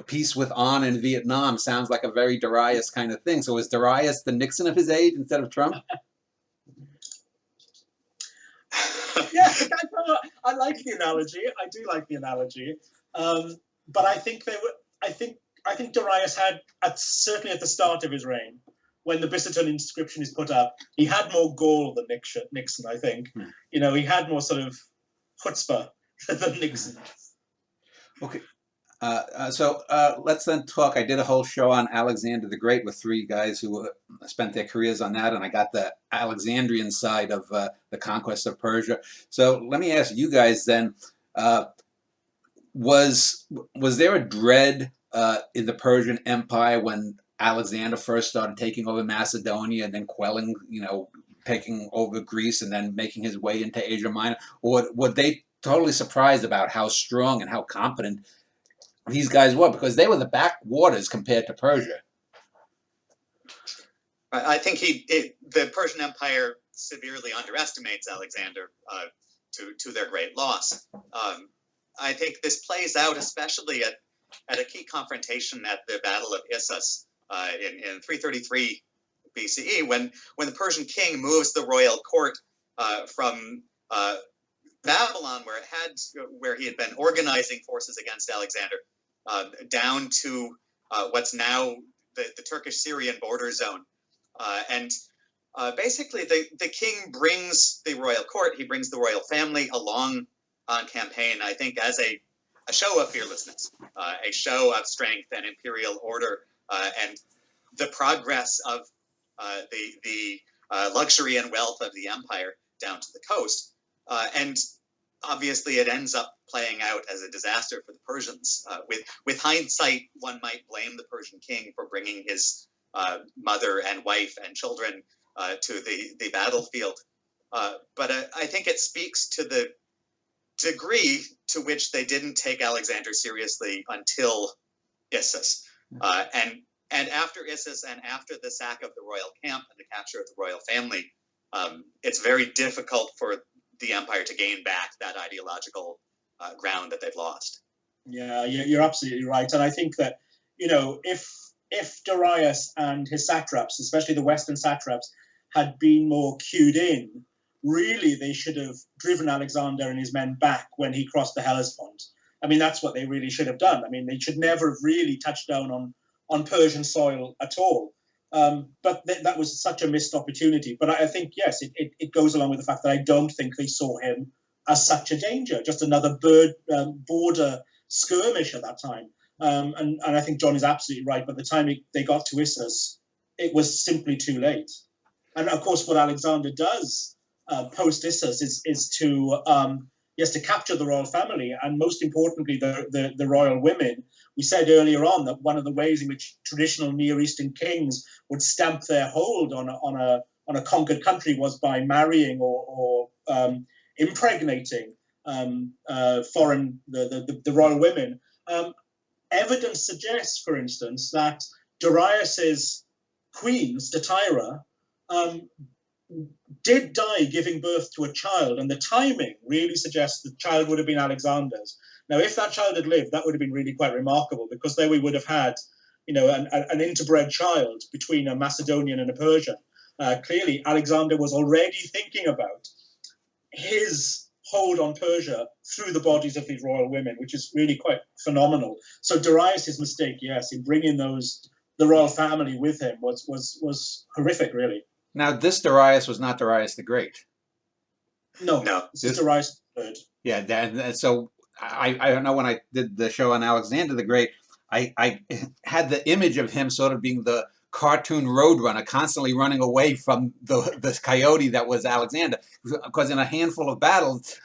peace with On in Vietnam sounds like a very Darius kind of thing. So is Darius the Nixon of his age instead of Trump? Yeah, I like the analogy. I do like the analogy. But I think they were. I think Darius had, certainly at the start of his reign, when the Bickerton inscription is put up, he had more gall than Nixon. I think, he had more sort of chutzpah than Nixon. Okay. So let's then talk. I did a whole show on Alexander the Great with three guys who spent their careers on that, and I got the Alexandrian side of the conquest of Persia. So let me ask you guys then, was there a dread in the Persian Empire when Alexander first started taking over Macedonia and then quelling, taking over Greece and then making his way into Asia Minor? Or were they totally surprised about how strong and how competent these guys were, because they were the backwaters compared to Persia? I think the Persian Empire severely underestimates Alexander to their great loss. I think this plays out especially at a key confrontation at the Battle of Issus in 333 BCE, when the Persian king moves the royal court from Babylon, where he had been organizing forces against Alexander, down to what's now the Turkish-Syrian border zone. And basically, the king brings the royal court, he brings the royal family along on campaign, I think, as a show of fearlessness, a show of strength and imperial order, and the progress of the luxury and wealth of the empire down to the coast. And obviously, it ends up playing out as a disaster for the Persians. With hindsight, one might blame the Persian king for bringing his mother and wife and children to the battlefield. But I think it speaks to the degree to which they didn't take Alexander seriously until Issus. And after Issus and after the sack of the royal camp and the capture of the royal family, it's very difficult for the empire to gain back that ideological ground that they've lost. Yeah, you're absolutely right. And I think that, if Darius and his satraps, especially the Western satraps, had been more cued in, really they should have driven Alexander and his men back when he crossed the Hellespont. I mean, that's what they really should have done. I mean, they should never have really touched down on Persian soil at all. But that was such a missed opportunity. But I think, yes, it goes along with the fact that I don't think they saw him as such a danger, just another border skirmish at that time. And I think John is absolutely right. By the time they got to Issus, it was simply too late. And of course, what Alexander does post Issus is to capture the royal family, and most importantly, the royal women. We said earlier on that one of the ways in which traditional Near Eastern kings would stamp their hold on a conquered country was by marrying or impregnating foreign the royal women. Evidence suggests, for instance, that Darius's queen, Statira, did die giving birth to a child, and the timing really suggests the child would have been Alexander's. Now, if that child had lived, that would have been really quite remarkable, because then we would have had, an interbred child between a Macedonian and a Persian. Clearly, Alexander was already thinking about his hold on Persia through the bodies of these royal women, which is really quite phenomenal. So Darius's mistake, yes, in bringing the royal family with him was horrific, really. Now, this Darius was not Darius the Great. No, this is Darius III. Yeah, so I don't know, when I did the show on Alexander the Great, I had the image of him sort of being the cartoon roadrunner, constantly running away from the coyote that was Alexander. Because in a handful of battles,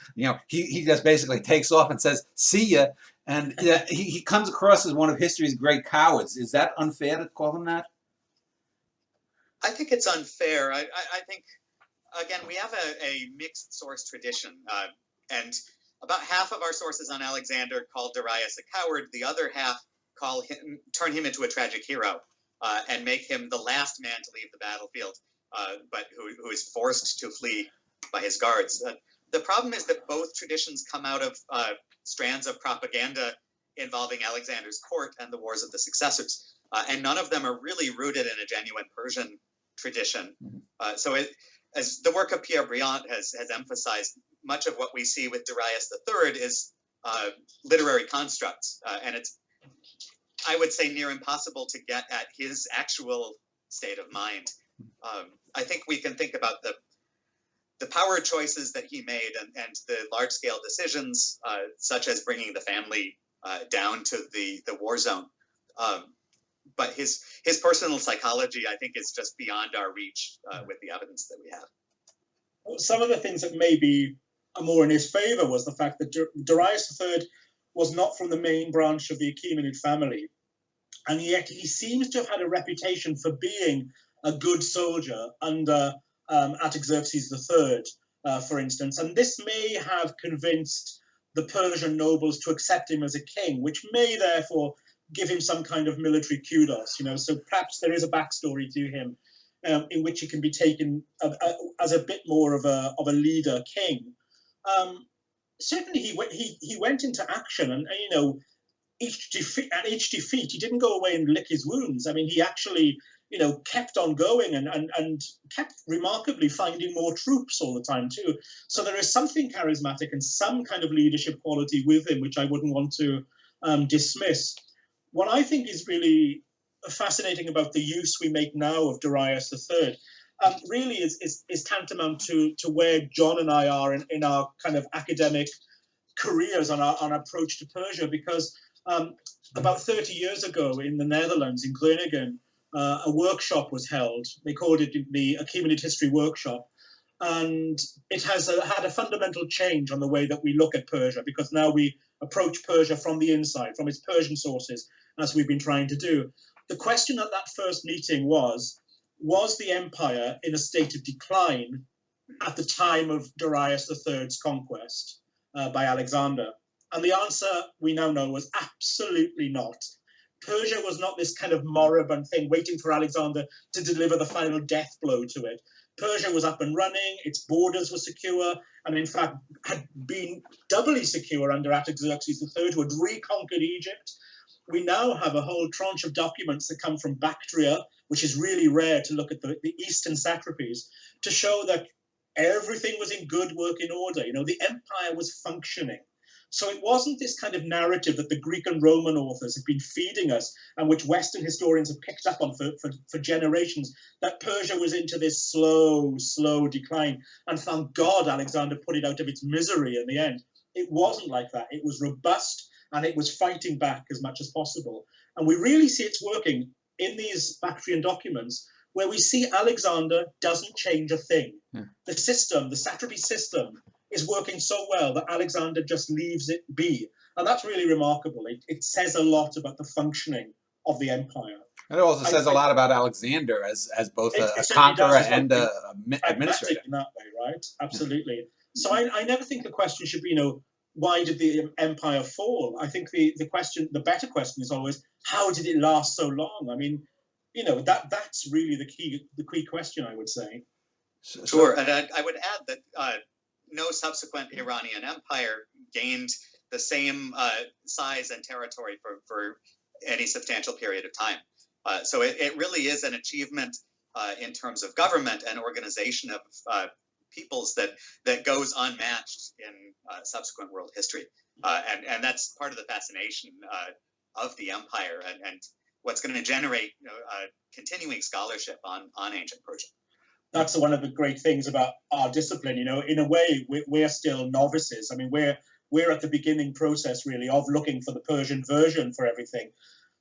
he just basically takes off and says, "See ya," and he comes across as one of history's great cowards. Is that unfair to call him that? I think it's unfair. I think, again, we have a mixed source tradition, and about half of our sources on Alexander call Darius a coward. The other half turn him into a tragic hero, and make him the last man to leave the battlefield, but who is forced to flee by his guards. The problem is that both traditions come out of strands of propaganda involving Alexander's court and the Wars of the Successors, and none of them are really rooted in a genuine Persian tradition. So as the work of Pierre Briand has emphasized, much of what we see with Darius III is literary constructs, and it's, I would say, near impossible to get at his actual state of mind. I think we can think about the power choices that he made and the large-scale decisions, such as bringing the family down to the war zone. But his personal psychology, I think, is just beyond our reach with the evidence that we have. Some of the things that may be more in his favor was the fact that Darius III was not from the main branch of the Achaemenid family, and yet he seems to have had a reputation for being a good soldier under Artaxerxes III, for instance, and this may have convinced the Persian nobles to accept him as a king, which may therefore give him some kind of military kudos, so perhaps there is a backstory to him in which he can be taken as a bit more of a leader king. Certainly he went into action, and each defeat he didn't go away and lick his wounds. I mean, he actually kept on going and kept remarkably finding more troops all the time too. So there is something charismatic and some kind of leadership quality with him, which I wouldn't want to dismiss. What I think is really fascinating about the use we make now of Darius III really is tantamount to where John and I are in our kind of academic careers on our approach to Persia, because about 30 years ago in the Netherlands, in Groningen, a workshop was held. They called it the Achaemenid History Workshop. And it has had a fundamental change on the way that we look at Persia, because now we approach Persia from the inside, from its Persian sources, as we've been trying to do. The question at that first meeting was the empire in a state of decline at the time of Darius III's conquest by Alexander? And the answer we now know was absolutely not. Persia was not this kind of moribund thing waiting for Alexander to deliver the final death blow to it. Persia was up and running, its borders were secure, and in fact had been doubly secure under Artaxerxes III, who had reconquered Egypt. We now have a whole tranche of documents that come from Bactria, which is really rare to look at the eastern satrapies, to show that everything was in good working order. The empire was functioning. So it wasn't this kind of narrative that the Greek and Roman authors have been feeding us, and which Western historians have picked up on for generations, that Persia was into this slow decline. And thank God Alexander put it out of its misery in the end. It wasn't like that. It was robust, and it was fighting back as much as possible. And we really see it's working in these Bactrian documents, where we see Alexander doesn't change a thing. Yeah. The system, the satrapy system, is working so well that Alexander just leaves it be. And that's really remarkable. It says a lot about the functioning of the empire. And it also says a lot about Alexander as both a conqueror and an administrator. In that way, right? Absolutely. So I never think the question should be, why did the empire fall? I think the better question is always, how did it last so long? I mean, that's really the key question, I would say. Sure, and I would add that no subsequent Iranian empire gained the same size and territory for any substantial period of time. So it really is an achievement in terms of government and organization of peoples that goes unmatched in subsequent world history. And that's part of the fascination of the empire and what's going to generate continuing scholarship on ancient Persia. That's one of the great things about our discipline. In a way, we're still novices. I mean, we're at the beginning process, really, of looking for the Persian version for everything.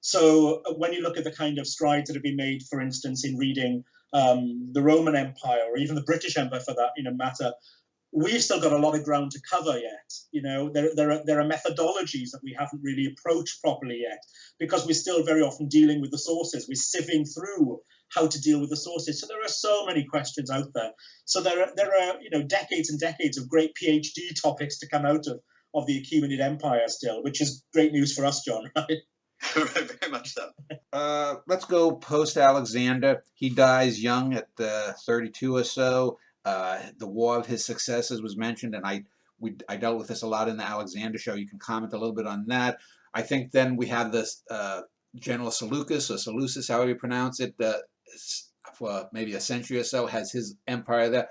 So when you look at the kind of strides that have been made, for instance, in reading the Roman Empire, or even the British Empire for that matter, we've still got a lot of ground to cover yet. There are methodologies that we haven't really approached properly yet, because we're still very often dealing with the sources. We're sieving through how to deal with the sources. So there are so many questions out there. So there are decades and decades of great PhD topics to come out of the Achaemenid Empire still, which is great news for us, John, right? Very much so. Let's go post-Alexander. He dies young at 32 or so. The War of His Successors was mentioned, and I dealt with this a lot in the Alexander show. You can comment a little bit on that. I think then we have this General Seleucus, or Seleucus, however you pronounce it, for maybe a century or so, has his empire there.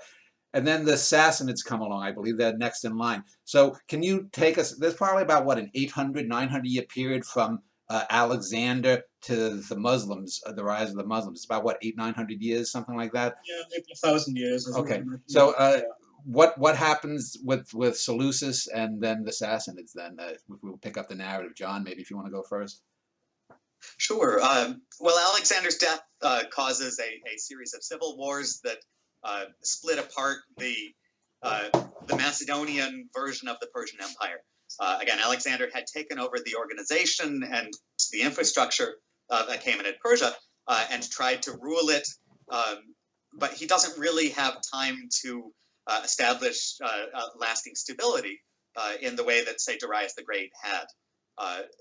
And then the Sassanids come along. I believe they're next in line. So can you take us, there's probably about, what, an 800, 900-year period from Alexander to the Muslims, the rise of the Muslims. It's about, what, 900 years, something like that? Yeah, maybe 1,000 years. Okay. So what happens with Seleucus and then the Sassanids then? We'll pick up the narrative. John, maybe if you want to go first. Sure. Well, Alexander's death causes a series of civil wars that split apart the Macedonian version of the Persian Empire. Again, Alexander had taken over the organization and the infrastructure of Achaemenid Persia and tried to rule it, but he doesn't really have time to establish lasting stability in the way that, say, Darius the Great had.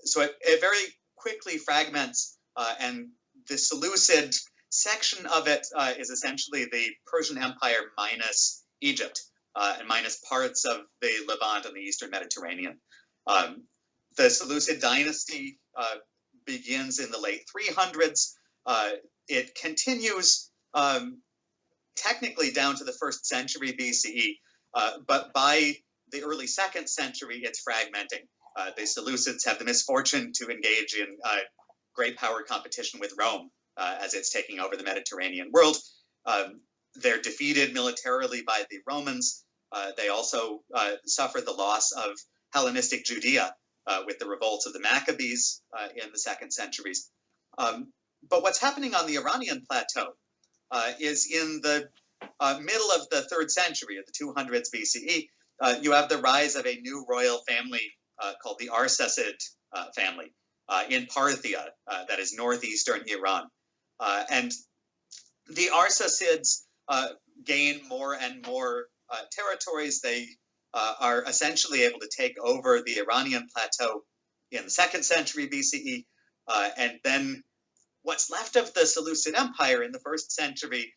So it very quickly fragments, and the Seleucid section of it is essentially the Persian Empire minus Egypt and minus parts of the Levant and the Eastern Mediterranean. The Seleucid dynasty begins in the late 300s. It continues technically down to the 1st century BCE, but by the early 2nd century, it's fragmenting. The Seleucids have the misfortune to engage in great power competition with Rome as it's taking over the Mediterranean world. They're defeated militarily by the Romans. They also suffer the loss of Hellenistic Judea with the revolts of the Maccabees in the 2nd centuries. But what's happening on the Iranian plateau is in the middle of the 3rd century, at the 200s BCE, you have the rise of a new royal family called the Arsacid family in Parthia, that is northeastern Iran. And the Arsacids gain more and more territories. They are essentially able to take over the Iranian plateau in the 2nd century BCE. And then what's left of the Seleucid Empire in the 1st century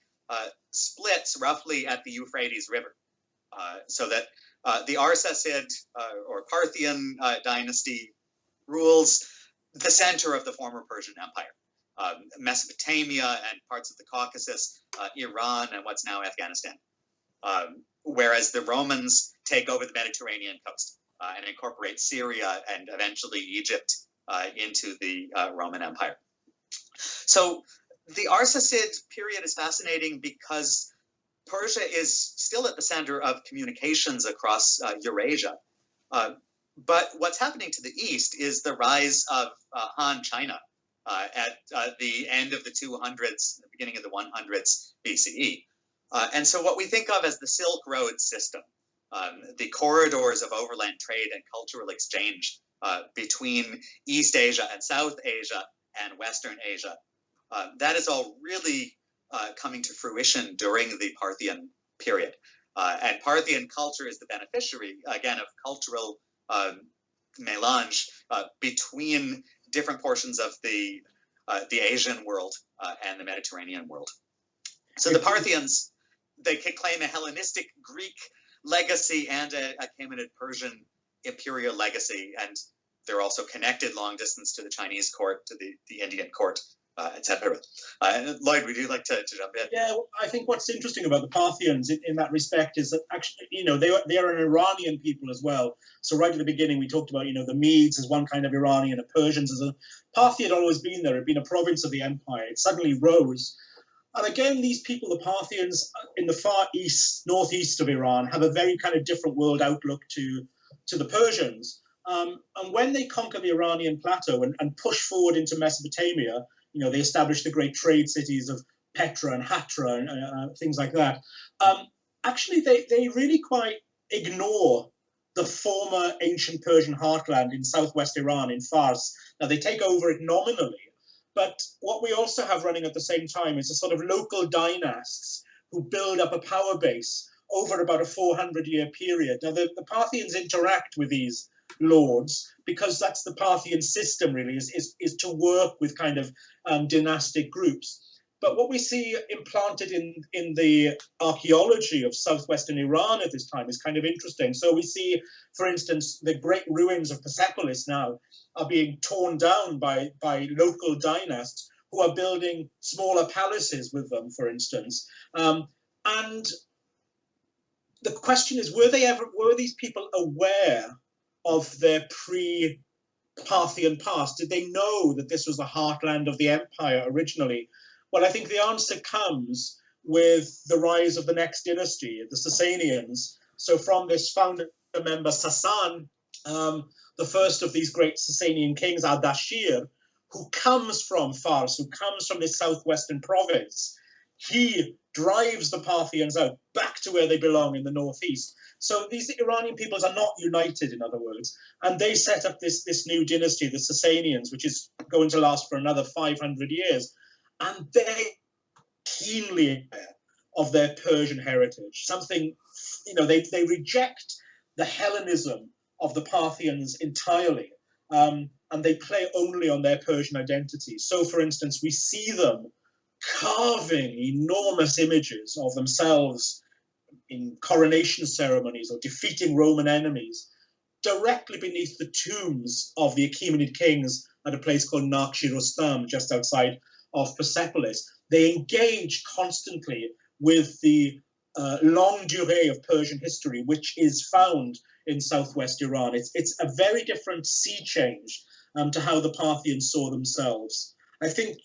splits roughly at the Euphrates River. So that the Arsacid or Parthian dynasty rules the center of the former Persian Empire, Mesopotamia and parts of the Caucasus, Iran, and what's now Afghanistan. Whereas the Romans take over the Mediterranean coast and incorporate Syria and eventually Egypt into the Roman Empire. So the Arsacid period is fascinating because Persia is still at the center of communications across Eurasia. But what's happening to the east is the rise of Han China at the end of the 200s, the beginning of the 100s BCE. And so what we think of as the Silk Road system, the corridors of overland trade and cultural exchange between East Asia and South Asia and Western Asia, that is all really coming to fruition during the Parthian period. And Parthian culture is the beneficiary, again, of cultural melange between different portions of the Asian world and the Mediterranean world. So the Parthians, they could claim a Hellenistic Greek legacy and a Achaemenid Persian imperial legacy, and they're also connected long distance to the Chinese court, to the Indian court, etc. Lloyd, would you like to jump in? Yeah, I think what's interesting about the Parthians in that respect is that actually, they are an Iranian people as well. So right at the beginning, we talked about, the Medes as one kind of Iranian, the Persians as a Parthia had always been there. It had been a province of the empire. It suddenly rose. And again, these people, the Parthians in the far east, northeast of Iran, have a very kind of different world outlook to the Persians. And when they conquer the Iranian plateau and push forward into Mesopotamia, they establish the great trade cities of Petra and Hatra and things like that. Actually, they really quite ignore the former ancient Persian heartland in southwest Iran, in Fars. Now, they take over it nominally, but what we also have running at the same time is a sort of local dynasts who build up a power base over about a 400-year period. Now, the Parthians interact with these lords because that's the Parthian system, really, is to work with kind of dynastic groups. But what we see implanted in the archaeology of southwestern Iran at this time is kind of interesting. So we see, for instance, the great ruins of Persepolis now are being torn down by local dynasts who are building smaller palaces with them, for instance. And the question is, were these people aware of their pre-Parthian past? Did they know that this was the heartland of the empire originally? Well, I think the answer comes with the rise of the next dynasty, the Sasanians. So from this founder member Sasan, the first of these great Sasanian kings, Ardashir, who comes from Fars, who comes from this southwestern province, he drives the Parthians out back to where they belong in the northeast. So these Iranian peoples are not united, in other words, and they set up this new dynasty, the Sasanians, which is going to last for another 500 years. And they're keenly aware of their Persian heritage. Something, they reject the Hellenism of the Parthians entirely, and they play only on their Persian identity. So, for instance, we see them carving enormous images of themselves in coronation ceremonies or defeating Roman enemies directly beneath the tombs of the Achaemenid kings at a place called Nakshi-Rustam, just outside of Persepolis. They engage constantly with the longue durée of Persian history, which is found in southwest Iran. It's a very different sea change to how the Parthians saw themselves. I think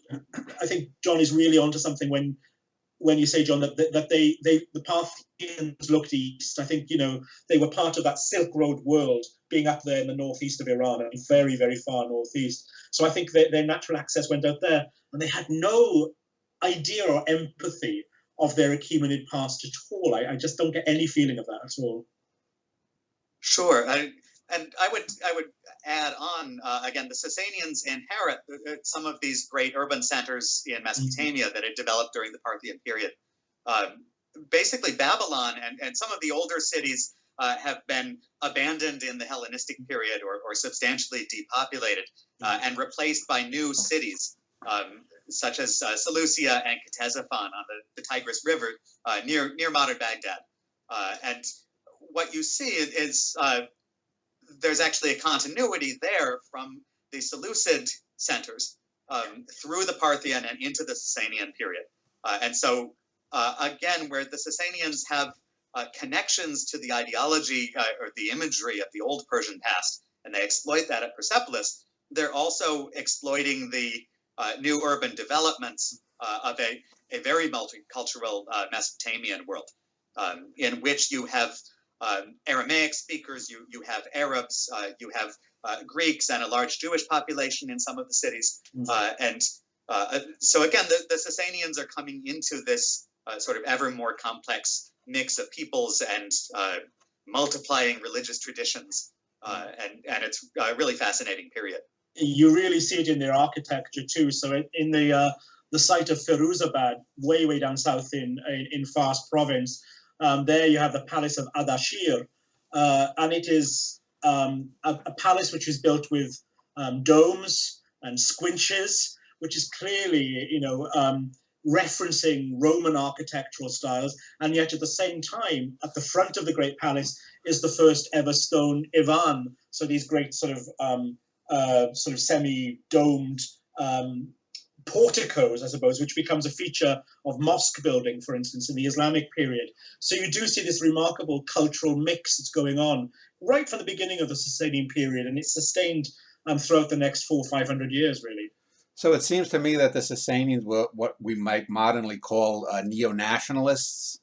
John is really onto something when you say, John, that the Parthians looked east. I think they were part of that Silk Road world, being up there in the northeast of Iran and very, very far northeast. So I think their natural access went out there, and they had no idea or empathy of their Achaemenid past at all. I just don't get any feeling of that at all. Sure, and I would add on again, the Sasanians inherit some of these great urban centers in Mesopotamia that had developed during the Parthian period. Basically, Babylon and some of the older cities have been abandoned in the Hellenistic period or substantially depopulated and replaced by new cities, such as Seleucia and Ctesiphon on the Tigris River near modern Baghdad. And what you see is there's actually a continuity there from the Seleucid centers through the Parthian and into the Sasanian period. And so, again, where the Sasanians have connections to the ideology or the imagery of the old Persian past, and they exploit that at Persepolis, they're also exploiting the new urban developments of a very multicultural Mesopotamian world, in which you have Aramaic speakers, you have Arabs, you have Greeks, and a large Jewish population in some of the cities. So again, the Sasanians are coming into this sort of ever more complex mix of peoples and multiplying religious traditions, and it's a really fascinating period. You really see it in their architecture too. So in the site of Firuzabad, way down south in Fars province, there you have the palace of Ardashir, and it is a palace which is built with domes and squinches, which is clearly, referencing Roman architectural styles. And yet at the same time, at the front of the great palace is the first ever stone Ivan. So these great sort of semi-domed porticos, I suppose, which becomes a feature of mosque building, for instance, in the Islamic period. So you do see this remarkable cultural mix that's going on right from the beginning of the Sasanian period, and it's sustained throughout the next 400 or 500 years, really. So it seems to me that the Sasanians were what we might modernly call neo-nationalists.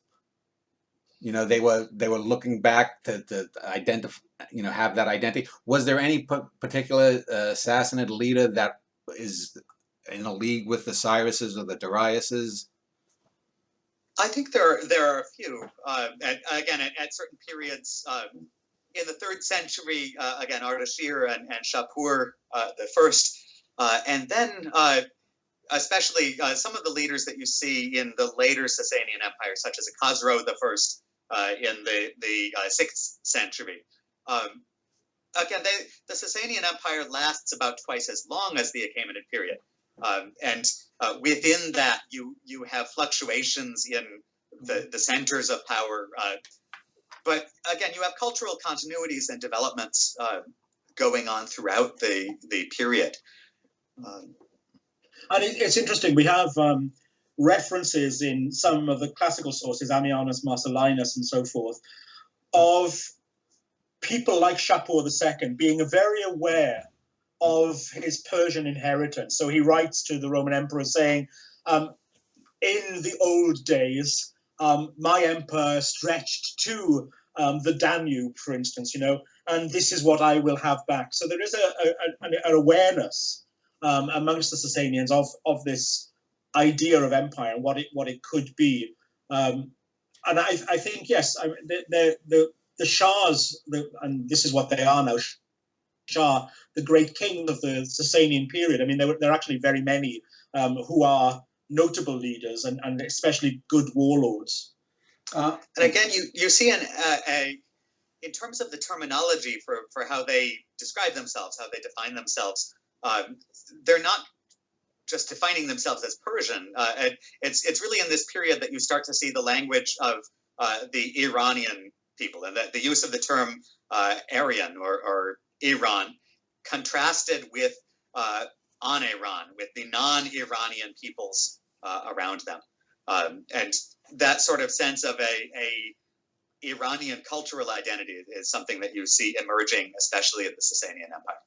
They were looking back to identify, have that identity. Was there any particular Sassanid leader that is in a league with the Cyruses or the Dariuses? I think there are a few. Again, at certain periods in the 3rd century, again, Ardashir and Shapur the first, and then especially some of the leaders that you see in the later Sasanian Empire, such as Khosrow the first in the 6th century. Again, the Sasanian Empire lasts about twice as long as the Achaemenid period. And within that, you have fluctuations in the centers of power. But again, you have cultural continuities and developments going on throughout the period. And it's interesting. We have references in some of the classical sources, Ammianus Marcellinus and so forth, of people like Shapur II being very aware of his Persian inheritance. So he writes to the Roman emperor saying, in the old days, my empire stretched to the Danube, for instance, and this is what I will have back. So there is an awareness amongst the Sasanians of this idea of empire and what it could be. And I think, yes, the Shahs, and this is what they are now, Shah, the great king of the Sasanian period. I mean, there are actually very many who are notable leaders and especially good warlords. And again, you see in terms of the terminology for how they describe themselves, how they define themselves, they're not just defining themselves as Persian. It's really in this period that you start to see the language of the Iranian people, and the use of the term Aryan or Iran contrasted with on Iran, with the non-Iranian peoples around them. And that sort of sense of a Iranian cultural identity is something that you see emerging, especially in the Sasanian Empire.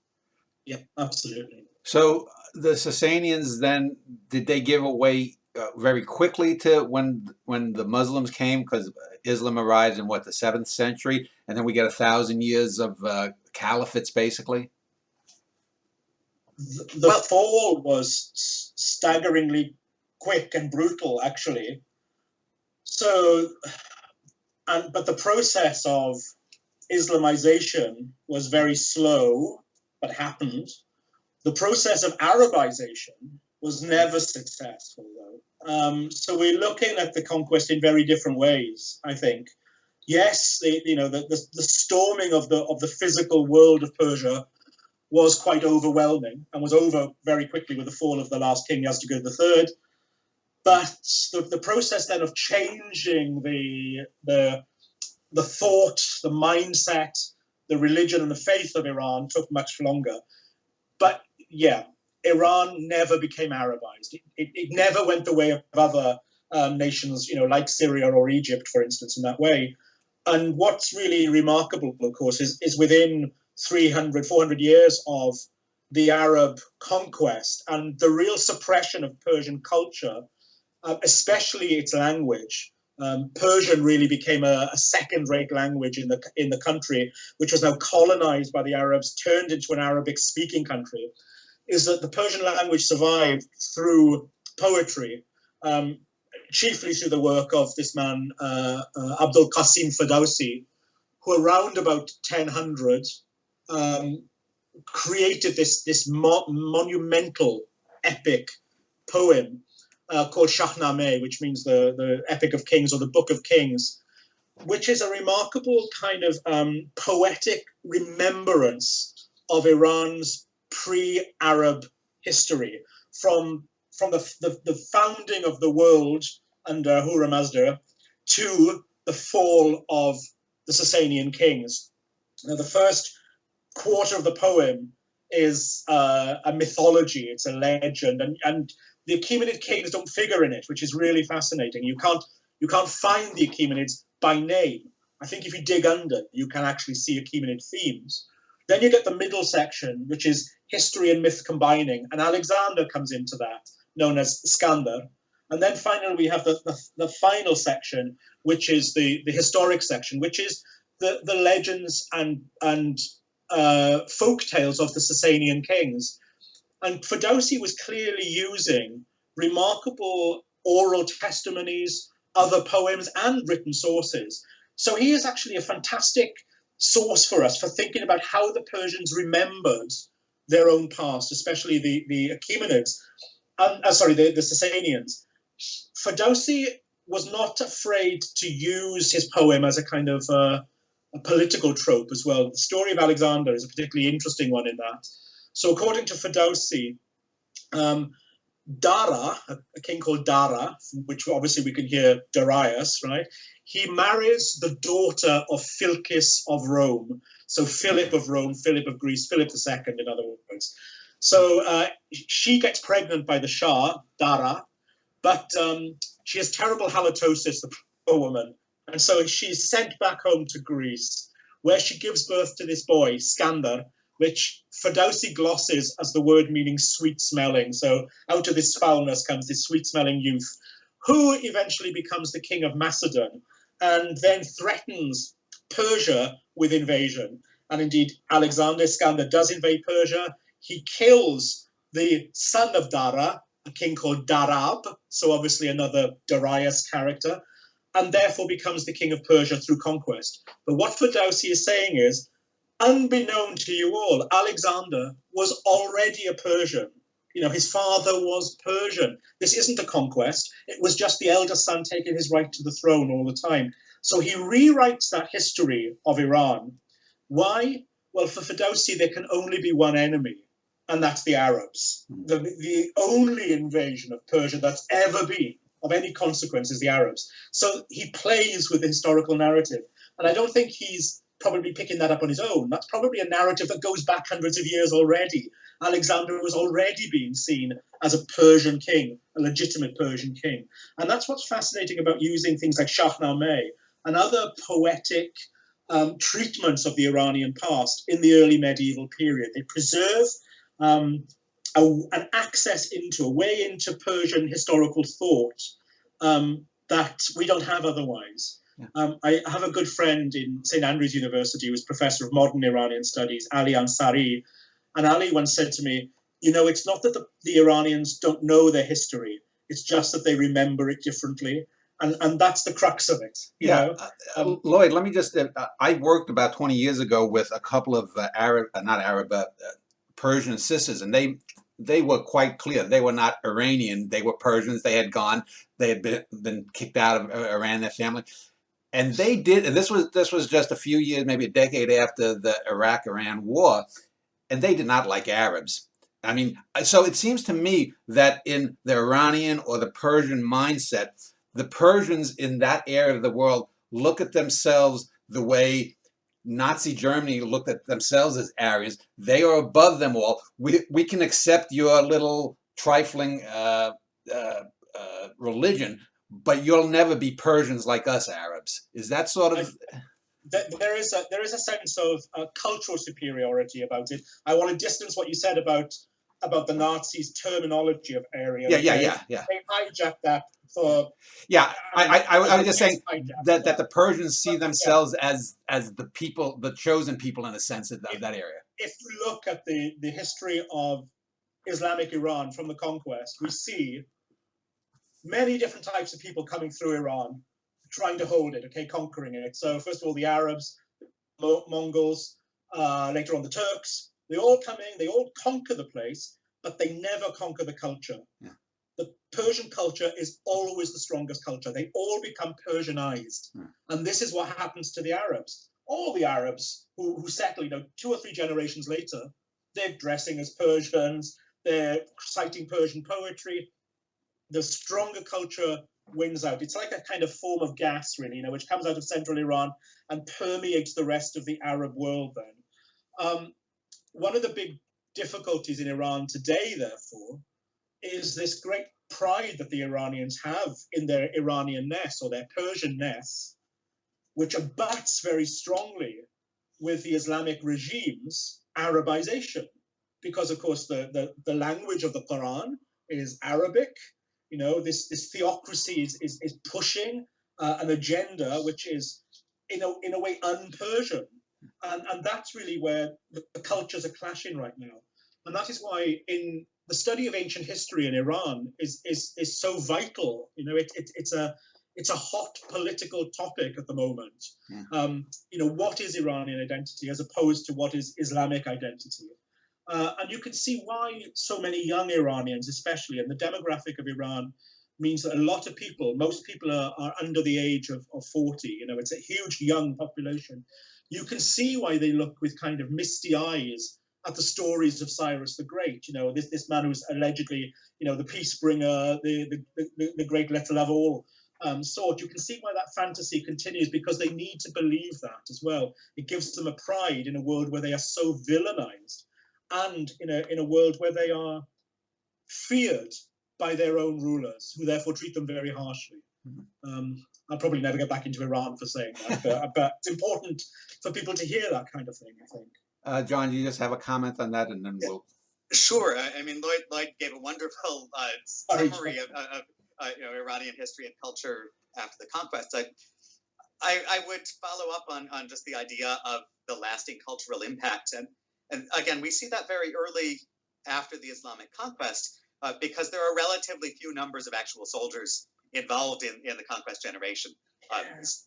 Yeah, absolutely. So the Sasanians then, did they give away very quickly to when the Muslims came? Because Islam arrives in, what, the 7th century? And then we get 1,000 years of caliphates, basically? The fall was staggeringly quick and brutal, actually. So, but the process of Islamization was very slow, but happened. The process of Arabization was never successful, though. So we're looking at the conquest in very different ways, I think. Yes, the storming of the physical world of Persia was quite overwhelming and was over very quickly with the fall of the last king, Yazdegerd III. But the process then of changing the thought, the mindset, the religion and the faith of Iran took much longer. But yeah, Iran never became Arabized. It never went the way of other nations, like Syria or Egypt, for instance, in that way. And what's really remarkable, of course, is within 300, 400 years of the Arab conquest and the real suppression of Persian culture, especially its language. Persian really became a second-rate language in the country, which was now colonized by the Arabs, turned into an Arabic-speaking country. Is that the Persian language survived through poetry, chiefly through the work of this man, Abdul Qasim Ferdowsi, who around about 1000 created this monumental epic poem called Shahnameh, which means the Epic of Kings or the Book of Kings, which is a remarkable kind of poetic remembrance of Iran's pre-Arab history from the founding of the world under Hurrem Mazda to the fall of the Sasanian kings. Now, the first quarter of the poem is a mythology, it's a legend, and the Achaemenid kings don't figure in it, which is really fascinating. You can't find the Achaemenids by name. I think if you dig under, you can actually see Achaemenid themes. Then you get the middle section, which is history and myth combining, and Alexander comes into that, known as Iskander. And then finally we have the final section, which is the historic section, which is the legends and folk tales of the Sasanian kings. And Ferdowsi was clearly using remarkable oral testimonies, other poems, and written sources. So he is actually a fantastic source for us for thinking about how the Persians remembered their own past, especially the Achaemenids, the Sasanians. Ferdowsi was not afraid to use his poem as a kind of a political trope as well. The story of Alexander is a particularly interesting one in that. So according to Ferdowsi, Dara, a king called Dara, which obviously we can hear Darius, right? He marries the daughter of Philkis of Rome. So Philip of Rome, Philip of Greece, Philip II, in other words. So she gets pregnant by the Shah, Dara, But she has terrible halitosis, the poor woman. And so she's sent back home to Greece, where she gives birth to this boy, Schneider, which Ferdowsi glosses as the word meaning sweet-smelling. So out of this foulness comes this sweet-smelling youth, who eventually becomes the king of Macedon, and then threatens Persia with invasion. And indeed, Alexander Schneider does invade Persia. He kills the son of Dara, a king called Darab, so obviously another Darius character, and therefore becomes the king of Persia through conquest. But what Ferdowsi is saying is, unbeknown to you all, Alexander was already a Persian. You know, his father was Persian. This isn't a conquest. It was just the elder son taking his right to the throne all the time. So he rewrites that history of Iran. Why? Well, for Ferdowsi, there can only be one enemy, and that's the Arabs. The only invasion of Persia that's ever been of any consequence is the Arabs. So he plays with the historical narrative. And I don't think he's probably picking that up on his own. That's probably a narrative that goes back hundreds of years already. Alexander was already being seen as a Persian king, a legitimate Persian king. And that's what's fascinating about using things like Shahnameh and other poetic treatments of the Iranian past in the early medieval period. They preserve an access into, a way into Persian historical thought that we don't have otherwise. Yeah. I have a good friend in St. Andrews University who is professor of modern Iranian studies, Ali Ansari. And Ali once said to me, you know, it's not that the Iranians don't know their history, it's just that they remember it differently. And that's the crux of it. You know? Lloyd, let me just, I worked about 20 years ago with a couple of Persian sisters, and they were quite clear. They were not Iranian. They were Persians. They had gone. They had been kicked out of Iran, their family. And they did, and this was just a few years, maybe a decade after the Iraq-Iran war, and they did not like Arabs. I mean, so it seems to me that in the Iranian or the Persian mindset, the Persians in that area of the world look at themselves the way Nazi Germany looked at themselves as Aryans. They are above them all. We can accept your little trifling religion, but you'll never be Persians like us Arabs. Is that sort of... There is a sense of cultural superiority about it. I want to distance what you said about the Nazis' terminology of Aryan. Yeah. They hijacked that for... Yeah, I was just saying that the Persians see themselves as the people, the chosen people in a sense of that area. If you look at the history of Islamic Iran from the conquest, we see many different types of people coming through Iran, trying to hold it, okay, conquering it. So first of all, the Arabs, Mongols, later on the Turks, they all come in, they all conquer the place, but they never conquer the culture. Yeah. The Persian culture is always the strongest culture. They all become Persianized. Yeah. And this is what happens to the Arabs. All the Arabs who settle, 2 or 3 generations later, they're dressing as Persians, they're citing Persian poetry. The stronger culture wins out. It's like a kind of form of gas, really, which comes out of central Iran and permeates the rest of the Arab world then. One of the big difficulties in Iran today, therefore, is this great pride that the Iranians have in their Iranian-ness or their Persian-ness, which abuts very strongly with the Islamic regime's Arabization. Because, of course, the language of the Quran is Arabic. This theocracy is pushing an agenda which is, in a way, un-Persian. And that's really where the cultures are clashing right now. And that is why in the study of ancient history in Iran is so vital. It's a hot political topic at the moment. Yeah. What is Iranian identity as opposed to what is Islamic identity? And you can see why so many young Iranians, especially, and the demographic of Iran means that a lot of people, most people are under the age of 40. It's a huge young population. You can see why they look with kind of misty eyes at the stories of Cyrus the Great. This man who's allegedly, the peace bringer, the great letter of all sort. You can see why that fantasy continues, because they need to believe that as well. It gives them a pride in a world where they are so villainized, and in a world where they are feared by their own rulers, who therefore treat them very harshly. I'll probably never get back into Iran for saying that, but it's important for people to hear that kind of thing, I think. John, you just have a comment on that, and then we'll. Sure. I mean, Lloyd gave a wonderful summary of Iranian history and culture after the conquest. I would follow up on just the idea of the lasting cultural impact, and again, we see that very early after the Islamic conquest, because there are relatively few numbers of actual soldiers involved in the conquest generation.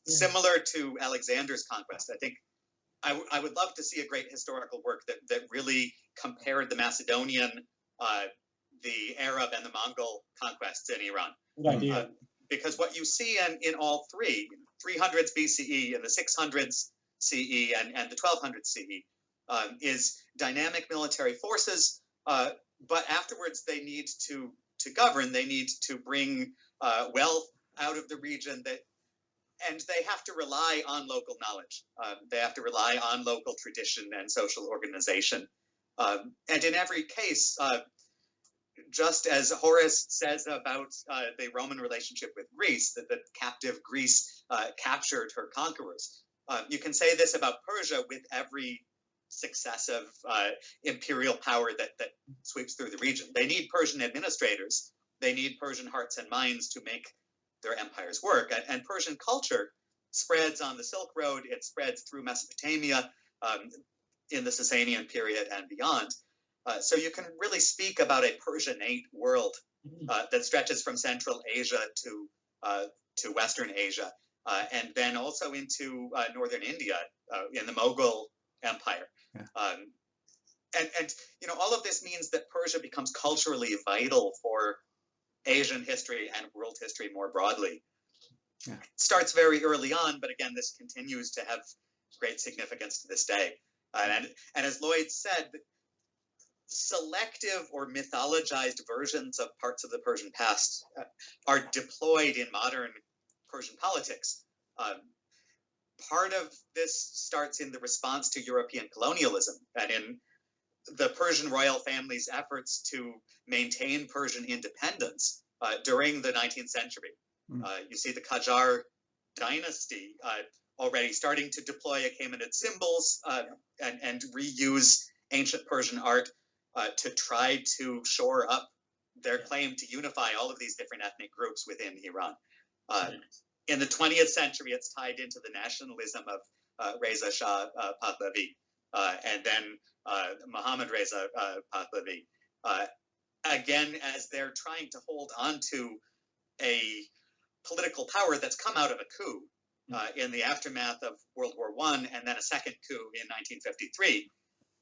Similar to Alexander's conquest, I think I would love to see a great historical work that really compared the Macedonian, the Arab, and the Mongol conquests in Iran. Good idea. Because what you see in all three, 300s BCE and the 600s CE and the 1200s CE, is dynamic military forces, but afterwards they need to govern, they need to bring wealth out of the region, and they have to rely on local knowledge. They have to rely on local tradition and social organization. And in every case, just as Horace says about the Roman relationship with Greece, that captive Greece captured her conquerors, you can say this about Persia with every successive imperial power that sweeps through the region. They need Persian administrators. They need Persian hearts and minds to make their empires work. And Persian culture spreads on the Silk Road. It spreads through Mesopotamia in the Sasanian period and beyond. So you can really speak about a Persianate world that stretches from Central Asia to Western Asia, and then also into northern India in the Mughal Empire. Yeah. And all of this means that Persia becomes culturally vital for Asian history and world history more broadly. Yeah. It starts very early on, but again, this continues to have great significance to this day. And as Lloyd said, selective or mythologized versions of parts of the Persian past are deployed in modern Persian politics. Part of this starts in the response to European colonialism and in the Persian royal family's efforts to maintain Persian independence during the 19th century. You see the Qajar dynasty already starting to deploy Achaemenid symbols and reuse ancient Persian art to try to shore up their claim to unify all of these different ethnic groups within Iran. In the 20th century, it's tied into the nationalism of Reza Shah Pahlavi and then Mohammad Reza Pahlavi. Again, as they're trying to hold on to a political power that's come out of a coup in the aftermath of World War I and then a second coup in 1953,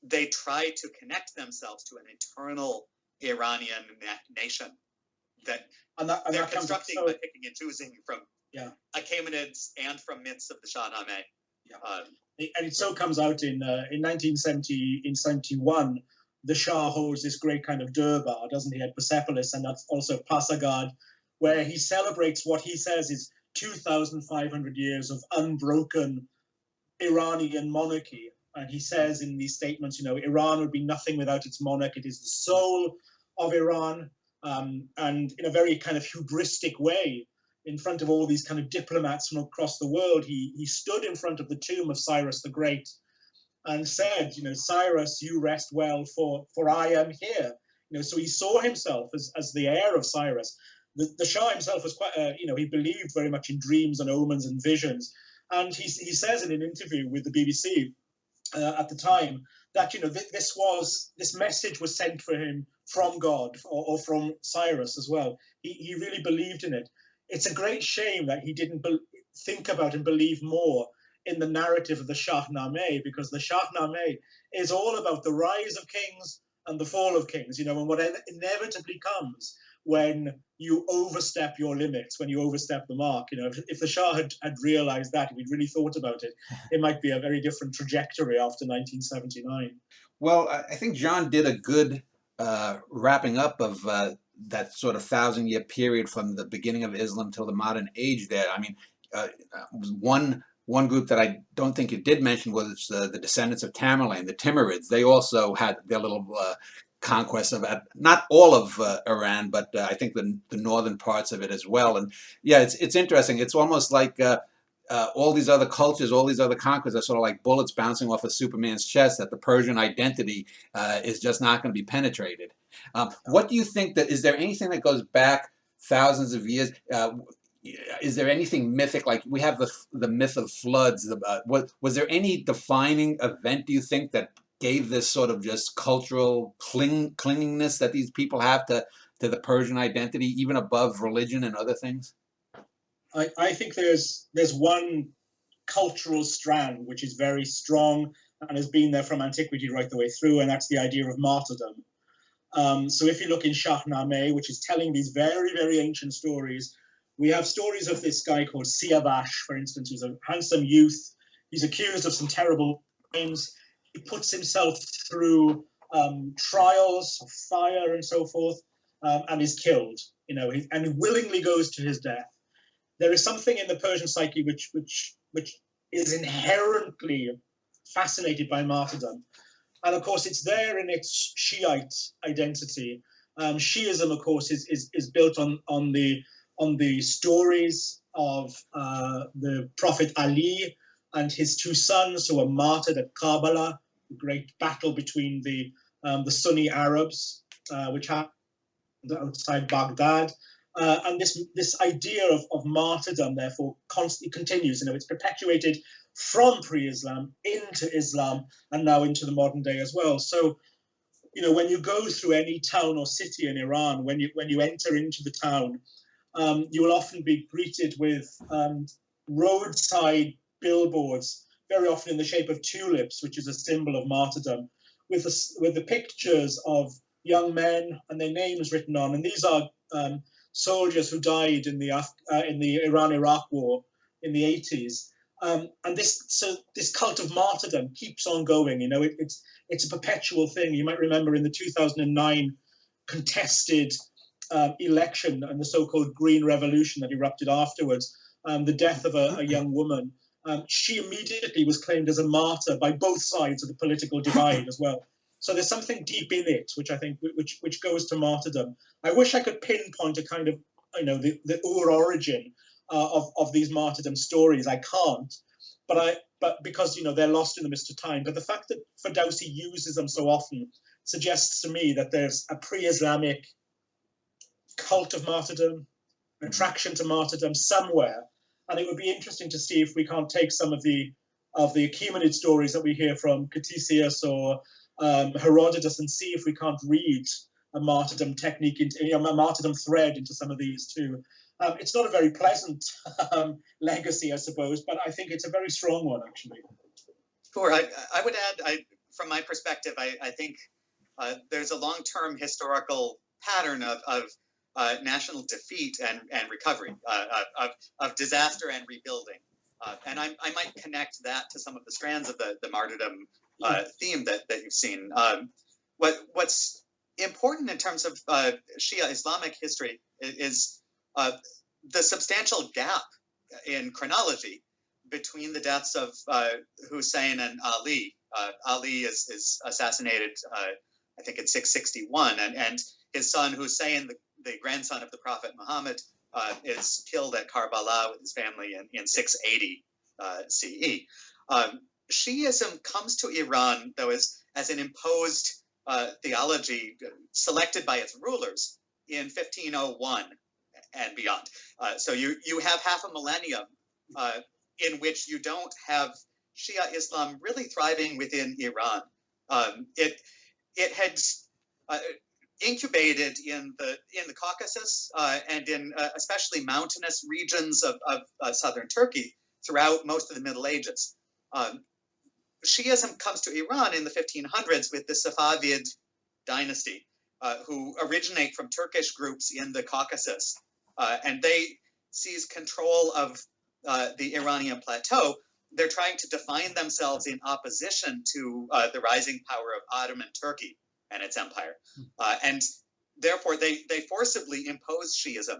they try to connect themselves to an eternal Iranian nation that they're constructing by picking and choosing from Achaemenids and from myths of the Shahnameh. And it so comes out in 1971, the Shah holds this great kind of durbar, doesn't he, at Persepolis, and that's also Pasargad, where he celebrates what he says is 2,500 years of unbroken Iranian monarchy. And he says in these statements, Iran would be nothing without its monarch. It is the soul of Iran. And in a very kind of hubristic way, in front of all these kind of diplomats from across the world, he stood in front of the tomb of Cyrus the Great and said, Cyrus, you rest well, for I am here. So he saw himself as the heir of Cyrus. The Shah himself was quite, he believed very much in dreams and omens and visions. And he says in an interview with the BBC at the time that, this message was sent for him from God or from Cyrus as well. He really believed in it. It's a great shame that he didn't think about and believe more in the narrative of the Shahnameh, because the Shahnameh is all about the rise of kings and the fall of kings, and what inevitably comes when you overstep your limits, when you overstep the mark. If the Shah had realized that, if he'd really thought about it, it might be a very different trajectory after 1979. Well, I think John did a good wrapping up of that sort of 1,000-year period from the beginning of Islam till the modern age there. I mean, one group that I don't think you did mention was the descendants of Tamerlane, the Timurids. They also had their little conquest of not all of Iran, but I think the northern parts of it as well. And yeah, it's interesting. It's almost like all these other cultures, all these other conquests are sort of like bullets bouncing off of Superman's chest, that the Persian identity is just not going to be penetrated. What do you think that, is there anything that goes back thousands of years? Is there anything mythic? Like we have the myth of floods. Was there any defining event, do you think, that gave this sort of just cultural clinginess that these people have to the Persian identity, even above religion and other things? I think there's one cultural strand which is very strong and has been there from antiquity right the way through, and that's the idea of martyrdom. So if you look in Shahnameh, which is telling these very, very ancient stories, we have stories of this guy called Siavash, for instance, who's a handsome youth. He's accused of some terrible crimes. He puts himself through trials of fire and so forth, and is killed, and willingly goes to his death. There is something in the Persian psyche which is inherently fascinated by martyrdom. And of course, it's there in its Shiite identity. Shiism, of course, is built on the stories of the Prophet Ali and his two sons who were martyred at Karbala, the great battle between the Sunni Arabs, which happened outside Baghdad. And this idea of martyrdom, therefore, constantly continues. It's perpetuated from pre-Islam into Islam and now into the modern day as well. So, when you go through any town or city in Iran, when you enter into the town, you will often be greeted with roadside billboards, very often in the shape of tulips, which is a symbol of martyrdom, with the pictures of young men and their names written on. And these are soldiers who died in the Iran-Iraq War in the 80s. And this cult of martyrdom keeps on going. It's a perpetual thing. You might remember in the 2009 contested election and the so-called Green Revolution that erupted afterwards, the death of a young woman. She immediately was claimed as a martyr by both sides of the political divide as well. So there's something deep in it, which I think, which goes to martyrdom. I wish I could pinpoint a kind of, the origin of these martyrdom stories. I can't, but because they're lost in the mist of time. But the fact that Ferdowsi uses them so often suggests to me that there's a pre-Islamic cult of martyrdom, attraction to martyrdom somewhere, and it would be interesting to see if we can't take some of the Achaemenid stories that we hear from Ctesias or Herodotus and see if we can't read a martyrdom technique a martyrdom thread into some of these too. It's not a very pleasant legacy, I suppose, but I think it's a very strong one, actually. Sure. I would add, from my perspective, I think there's a long-term historical pattern of national defeat and recovery, of disaster and rebuilding. And I might connect that to some of the strands of the martyrdom theme that you've seen. What's important in terms of Shia Islamic history is the substantial gap in chronology between the deaths of Hussein and Ali. Ali is assassinated, I think, in 661, and his son Hussein, the grandson of the Prophet Muhammad, is killed at Karbala with his family in 680 CE. Shiism comes to Iran, though, as an imposed theology selected by its rulers in 1501 and beyond. So you have half a millennium in which you don't have Shia Islam really thriving within Iran. It had incubated in the Caucasus and in especially mountainous regions of southern Turkey throughout most of the Middle Ages. Shiism comes to Iran in the 1500s with the Safavid dynasty, who originate from Turkish groups in the Caucasus, and they seize control of the Iranian plateau. They're trying to define themselves in opposition to the rising power of Ottoman Turkey and its empire. And therefore, they forcibly impose Shiism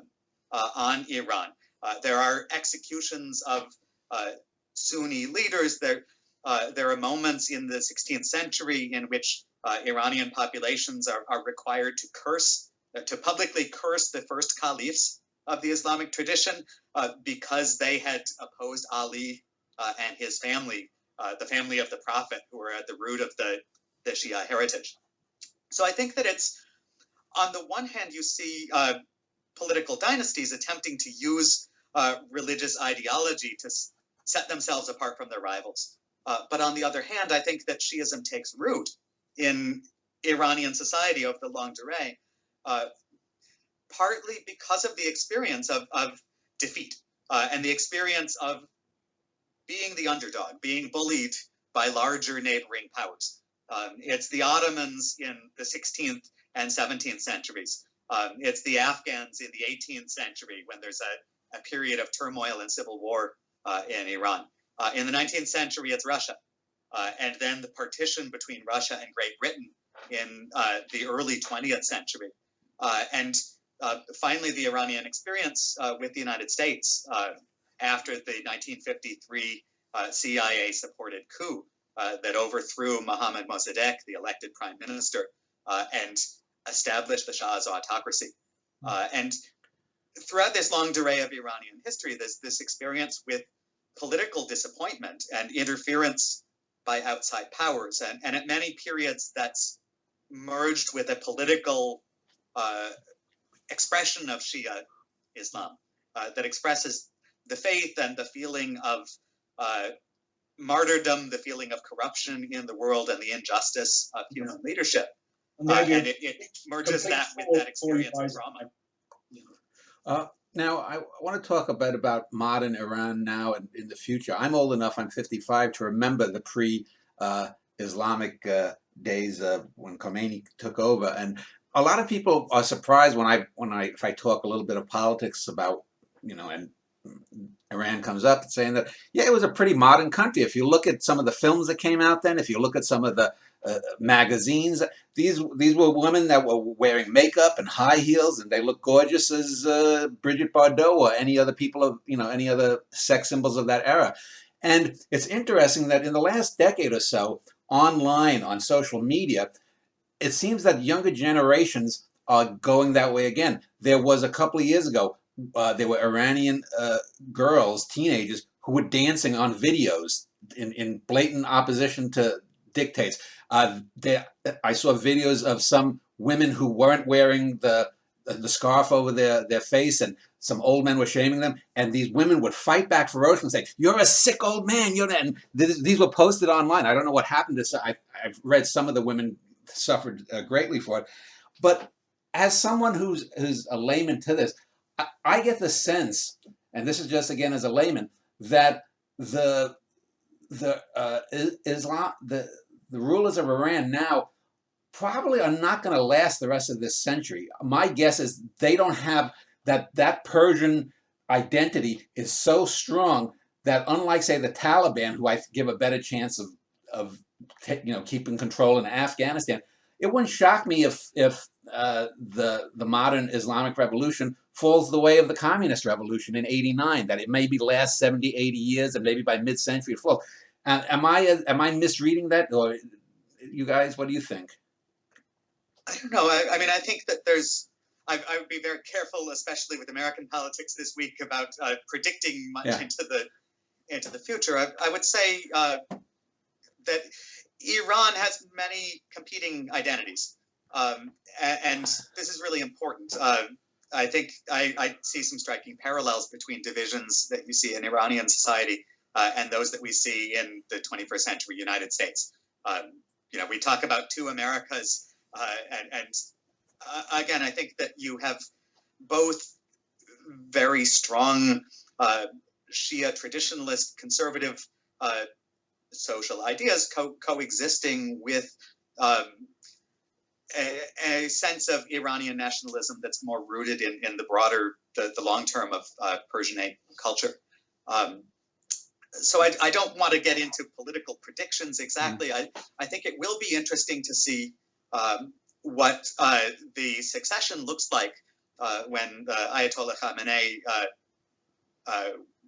on Iran. There are executions of Sunni leaders. There are moments in the 16th century in which Iranian populations are required to publicly curse the first caliphs of the Islamic tradition because they had opposed Ali and his family, the family of the Prophet, who were at the root of the Shia heritage. So I think that it's, on the one hand, you see political dynasties attempting to use religious ideology to set themselves apart from their rivals. But on the other hand, I think that Shiism takes root in Iranian society over the longue durée, partly because of the experience of defeat and the experience of being the underdog, being bullied by larger neighboring powers. It's the Ottomans in the 16th and 17th centuries. It's the Afghans in the 18th century when there's a period of turmoil and civil war in Iran. In the 19th century, it's Russia. And then the partition between Russia and Great Britain in the early 20th century. And finally, the Iranian experience with the United States after the 1953 CIA-supported coup that overthrew Mohammad Mossadegh, the elected prime minister, and established the Shah's autocracy. And throughout this long durée of Iranian history, there's this experience with political disappointment and interference by outside powers. And at many periods, that's merged with a political expression of Shia Islam that expresses the faith and the feeling of martyrdom, the feeling of corruption in the world, and the injustice of human leadership. And it merges that with that experience of drama. Now, I want to talk a bit about modern Iran now and in the future. I'm old enough, I'm 55, to remember the pre-Islamic days when Khomeini took over. And a lot of people are surprised if I talk a little bit of politics about, and Iran comes up saying that, yeah, it was a pretty modern country. If you look at some of the films that came out then, if you look at some of the magazines, these were women that were wearing makeup and high heels, and they looked gorgeous as Brigitte Bardot or any other people of, any other sex symbols of that era. And it's interesting that in the last decade or so, online, on social media, it seems that younger generations are going that way again. There was a couple of years ago, there were Iranian girls, teenagers, who were dancing on videos in blatant opposition to dictates. I saw videos of some women who weren't wearing the scarf over their face, and some old men were shaming them, and these women would fight back ferociously and say, "You're a sick old man." And these were posted online. I don't know what happened to. I've read some of the women suffered greatly for it, but as someone who's a layman to this, I get the sense, and this is just again as a layman, that the rulers of Iran now probably are not going to last the rest of this century. My guess is they don't have that Persian identity is so strong that, unlike, say, the Taliban, who I give a better chance of keeping control in Afghanistan, it wouldn't shock me if the modern Islamic revolution falls the way of the communist revolution in '89, that it maybe lasts 70, 80 years, and maybe by mid-century it falls. Am I misreading that, or you guys, what do you think? I don't know. I mean, I think that I would be very careful, especially with American politics this week, about predicting much into the future. I would say that Iran has many competing identities, and this is really important. I think I see some striking parallels between divisions that you see in Iranian society and those that we see in the 21st century United States. We talk about two Americas, and again, I think that you have both very strong Shia traditionalist conservative social ideas coexisting with a sense of Iranian nationalism that's more rooted in the broader, the long term of Persianate culture. So I don't want to get into political predictions exactly. I think it will be interesting to see what the succession looks like when Ayatollah Khamenei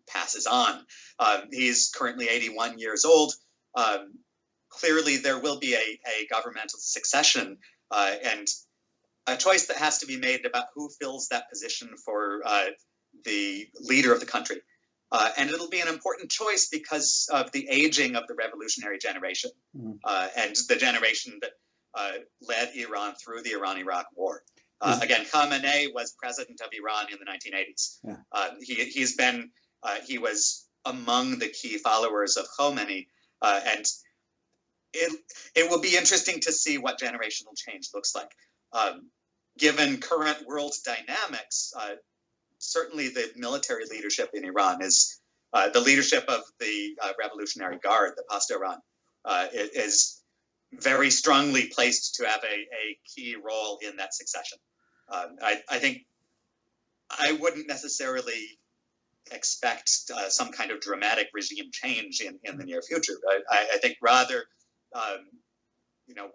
passes on. He's currently 81 years old. clearly there will be a governmental succession and a choice that has to be made about who fills that position for the leader of the country. And it'll be an important choice because of the aging of the revolutionary generation and the generation that led Iran through the Iran-Iraq War. Again, Khamenei was president of Iran in the 1980s. He was among the key followers of Khomeini, and it will be interesting to see what generational change looks like. Given current world dynamics, certainly the military leadership in Iran is the leadership of the Revolutionary Guard, the Pasdaran, is very strongly placed to have a key role in that succession. I think I wouldn't necessarily expect some kind of dramatic regime change in the near future. I think rather,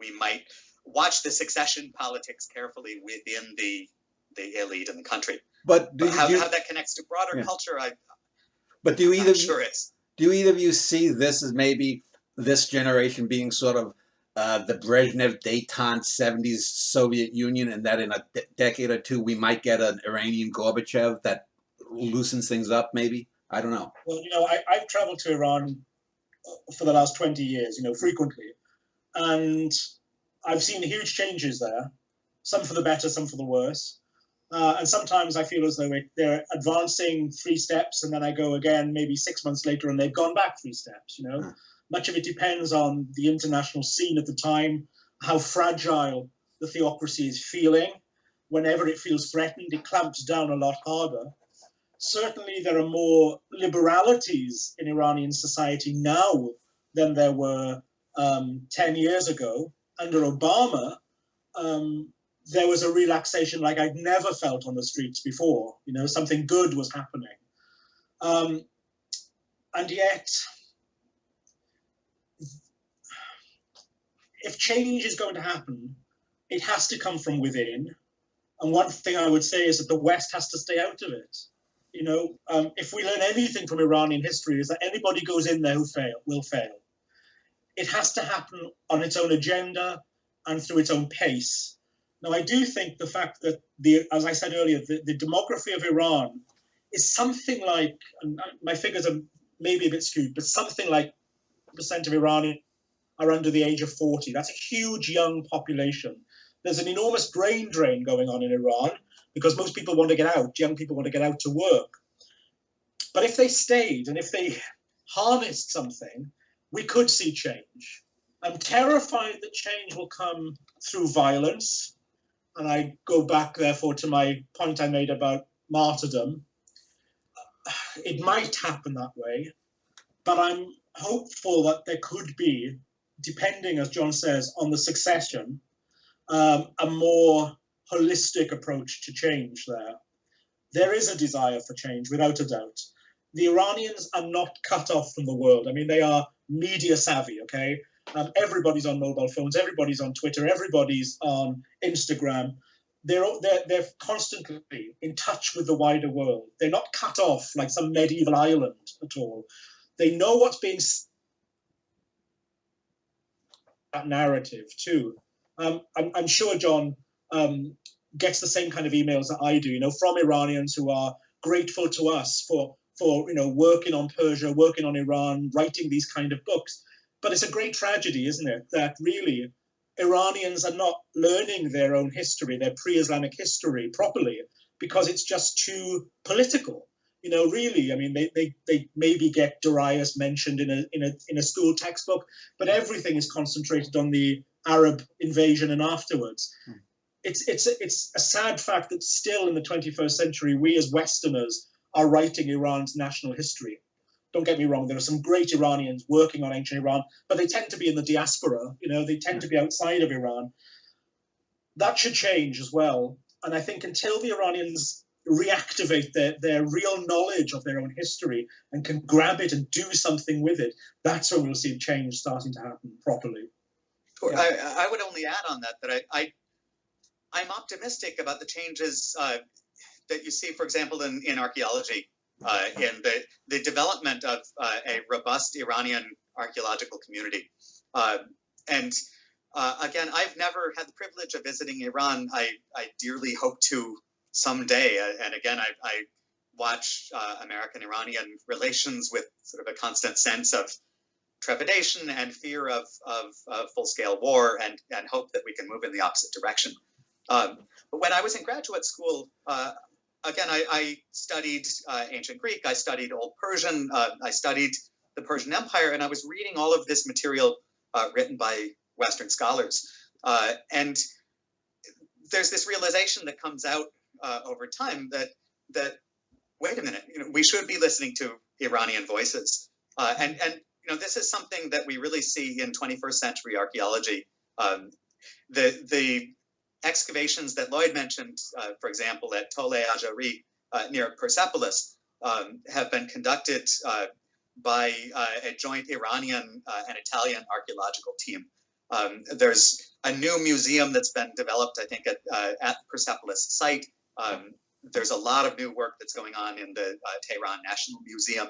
we might watch the succession politics carefully within the elite in the country. But how that connects to broader culture, do either of you see this as maybe this generation being sort of the Brezhnev detente 70s Soviet Union, and that in a decade or two we might get an Iranian Gorbachev that loosens things up, maybe? I don't know. Well, I've traveled to Iran for the last 20 years, frequently. And I've seen huge changes there, some for the better, some for the worse. And sometimes I feel as though they're advancing 3 steps, and then I go again maybe 6 months later and they've gone back 3 steps, Much of it depends on the international scene at the time, how fragile the theocracy is feeling. Whenever it feels threatened, it clamps down a lot harder. Certainly there are more liberalities in Iranian society now than there were 10 years ago. Under Obama, there was a relaxation like I'd never felt on the streets before. Something good was happening. And yet, if change is going to happen, it has to come from within. And one thing I would say is that the West has to stay out of it. If we learn anything from Iranian history, is that anybody goes in there who will fail. It has to happen on its own agenda and through its own pace. Now, I do think the fact that, as I said earlier, the demography of Iran is something like, and my figures are maybe a bit skewed, but something like % of Iranians are under the age of 40. That's a huge young population. There's an enormous brain drain going on in Iran because most people want to get out. Young people want to get out to work. But if they stayed and if they harnessed something, we could see change. I'm terrified that change will come through violence. And I go back, therefore, to my point I made about martyrdom. It might happen that way, but I'm hopeful that there could be, depending, as John says, on the succession, a more holistic approach to change there. There is a desire for change, without a doubt. The Iranians are not cut off from the world. I mean, they are media savvy, okay? Everybody's on mobile phones, everybody's on Twitter, everybody's on Instagram. They're constantly in touch with the wider world. They're not cut off like some medieval island at all. They know what's being that narrative too. I'm sure John gets the same kind of emails that I do, from Iranians who are grateful to us for working on Persia, working on Iran, writing these kind of books. But it's a great tragedy, isn't it, that really Iranians are not learning their own history, their pre-Islamic history properly, because it's just too political. Really, I mean, they maybe get Darius mentioned in a school textbook, but everything is concentrated on the Arab invasion and afterwards. It's a sad fact that still in the 21st century, we as Westerners are writing Iran's national history. Don't get me wrong, there are some great Iranians working on ancient Iran, but they tend to be in the diaspora, they tend to be outside of Iran. That should change as well. And I think until the Iranians reactivate their real knowledge of their own history and can grab it and do something with it, that's when we'll see change starting to happen properly. Sure. Yeah. I would only add on that I'm optimistic about the changes that you see, for example, in archaeology, in the development of a robust Iranian archaeological community. And again, I've never had the privilege of visiting Iran. I dearly hope to someday. And again, I watch American-Iranian relations with sort of a constant sense of trepidation and fear of full-scale war, and hope that we can move in the opposite direction. But when I was in graduate school, again, I studied ancient Greek, I studied Old Persian, I studied the Persian Empire, and I was reading all of this material written by Western scholars. And there's this realization that comes out over time that wait a minute, we should be listening to Iranian voices. And this is something that we really see in 21st century archaeology. The excavations that Lloyd mentioned, for example, at Tole Ajari near Persepolis, have been conducted by a joint Iranian and Italian archaeological team. There's a new museum that's been developed, I think, at the Persepolis site. There's a lot of new work that's going on in the Tehran National Museum.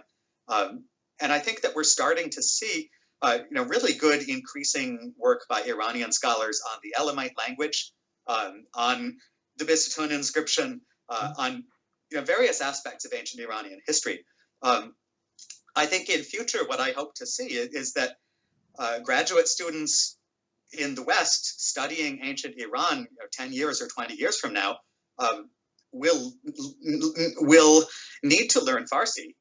And I think that we're starting to see really good increasing work by Iranian scholars on the Elamite language, on the Bisatun inscription, on various aspects of ancient Iranian history. I think in future, what I hope to see is that graduate students in the West studying ancient Iran 10 years or 20 years from now will need to learn Farsi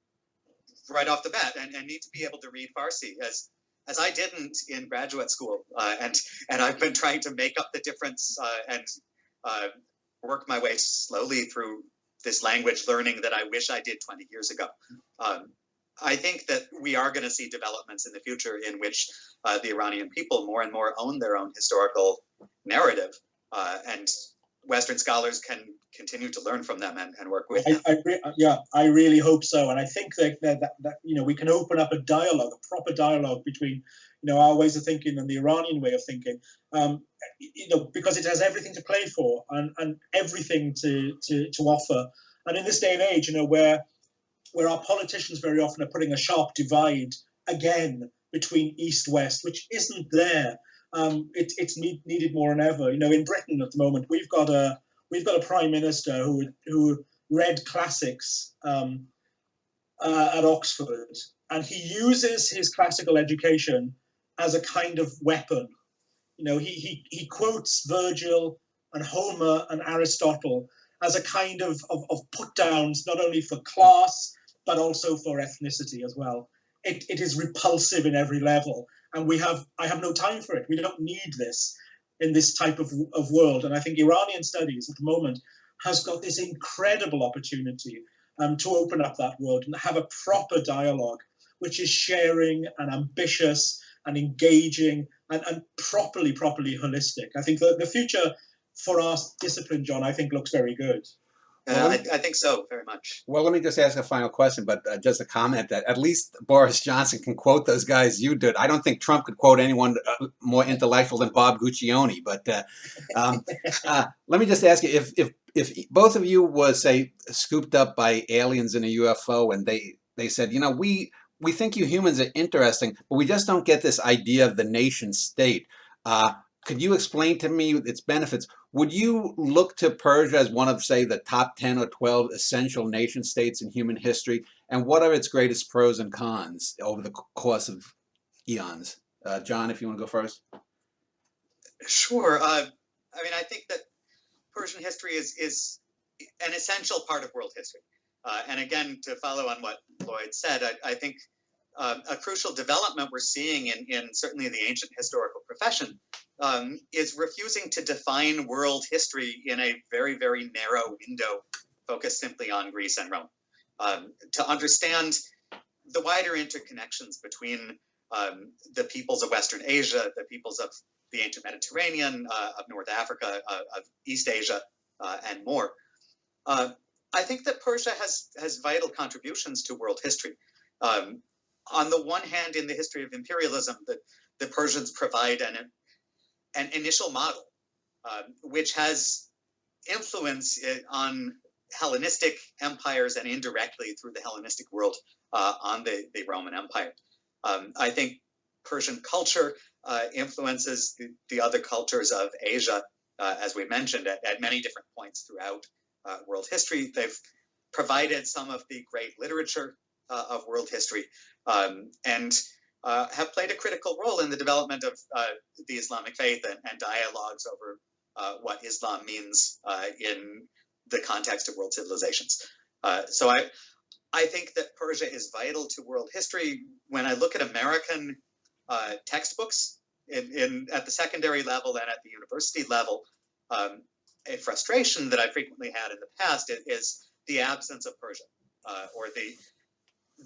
right off the bat, and need to be able to read Farsi, as I didn't in graduate school, and I've been trying to make up the difference and work my way slowly through this language learning that I wish I did 20 years ago. I think that we are going to see developments in the future in which the Iranian people more and more own their own historical narrative, and Western scholars can continue to learn from them and work with them. I really hope so, and I think that we can open up a dialogue, a proper dialogue between our ways of thinking and the Iranian way of thinking, because it has everything to play for and everything to offer. And in this day and age, where our politicians very often are putting a sharp divide again between East-West, which isn't there. It's needed more than ever. In Britain at the moment, we've got a prime minister who read classics at Oxford, and he uses his classical education as a kind of weapon. He quotes Virgil and Homer and Aristotle as a kind of put downs, not only for class but also for ethnicity as well. It is repulsive in every level, and I have no time for it. We don't need this in this type of world. And I think Iranian studies at the moment has got this incredible opportunity to open up that world and have a proper dialogue, which is sharing and ambitious and engaging and properly holistic. I think the future for our discipline, John, I think looks very good. I think so, very much. Well, let me just ask a final question, but just a comment that at least Boris Johnson can quote those guys you did. I don't think Trump could quote anyone more intellectual than Bob Guccione. But let me just ask you, if both of you was, say, scooped up by aliens in a UFO and they said, we think you humans are interesting, but we just don't get this idea of the nation state. Could you explain to me its benefits? Would you look to Persia as one of, say, the top 10 or 12 essential nation states in human history? And what are its greatest pros and cons over the course of eons? John, if you want to go first. Sure. I think that Persian history is an essential part of world history. And again, to follow on what Lloyd said, I think a crucial development we're seeing in certainly the ancient historical profession is refusing to define world history in a very, very narrow window focused simply on Greece and Rome. To understand the wider interconnections between the peoples of Western Asia, the peoples of the ancient Mediterranean, of North Africa, of East Asia, and more. I think that Persia has vital contributions to world history. On the one hand, in the history of imperialism, the Persians provide an initial model, which has influence on Hellenistic empires and indirectly through the Hellenistic world on the Roman Empire. I think Persian culture influences the other cultures of Asia, as we mentioned, at many different points throughout world history. They've provided some of the great literature of world history, and have played a critical role in the development of the Islamic faith and dialogues over what Islam means in the context of world civilizations. So I think that Persia is vital to world history. When I look at American textbooks at the secondary level and at the university level, a frustration that I frequently had in the past is the absence of Persia, or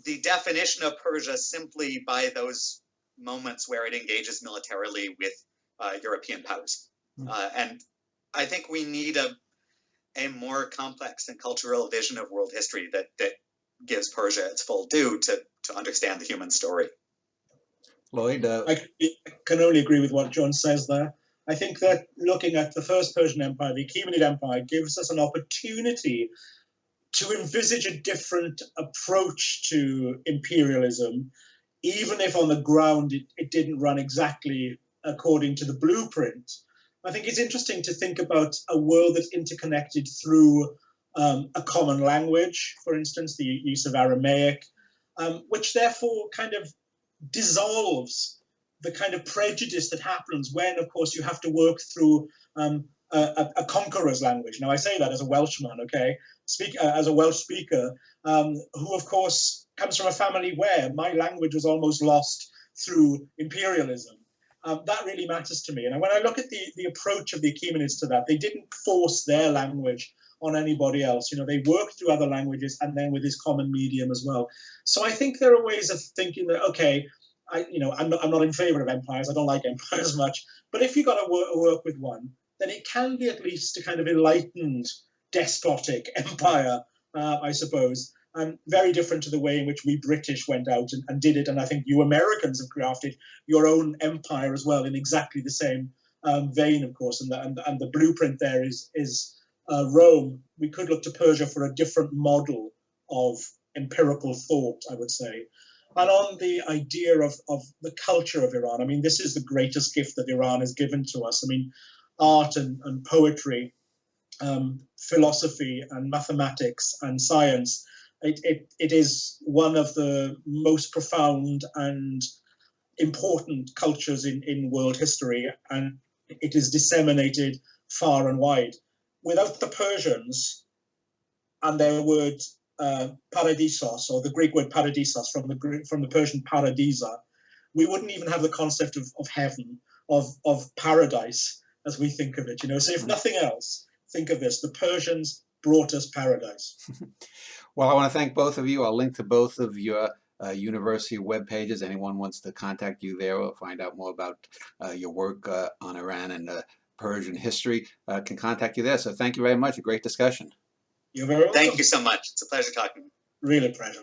the definition of Persia simply by those moments where it engages militarily with European powers. And I think we need a more complex and cultural vision of world history that gives Persia its full due to understand the human story. Lloyd? I can only agree with what John says there. I think that looking at the first Persian Empire, the Achaemenid Empire, gives us an opportunity to envisage a different approach to imperialism, even if on the ground it didn't run exactly according to the blueprint. I think it's interesting to think about a world that's interconnected through a common language, for instance, the use of Aramaic, which therefore kind of dissolves the kind of prejudice that happens when, of course, you have to work through a conqueror's language. Now, I say that as a Welshman, okay, as a Welsh speaker, who, of course, comes from a family where my language was almost lost through imperialism. That really matters to me. And when I look at the approach of the Achaemenids to that, they didn't force their language on anybody else. You know, they worked through other languages and then with this common medium as well. So I think there are ways of thinking that, okay, I'm not in favor of empires. I don't like empires much. But if you've got to work with one, then it can be at least a kind of enlightened, despotic empire, I suppose. Very different to the way in which we British went out and did it. And I think you Americans have crafted your own empire as well in exactly the same vein, of course. And the blueprint there is Rome. We could look to Persia for a different model of empirical thought, I would say. And on the idea of the culture of Iran, I mean, this is the greatest gift that Iran has given to us. I mean, art and poetry, philosophy and mathematics and science. It is one of the most profound and important cultures in world history, and it is disseminated far and wide. Without the Persians and their word paradisos, or the Greek word paradisos from the Persian paradisa, we wouldn't even have the concept of heaven, of paradise as we think of it. You know, so if nothing else, think of this: the Persians brought us paradise. Well, I want to thank both of you. I'll link to both of your university web pages. Anyone wants to contact you there or find out more about your work on Iran and Persian history can contact you there. So thank you very much. A great discussion. You're very welcome. Thank you so much. It's a pleasure talking. Really a pleasure.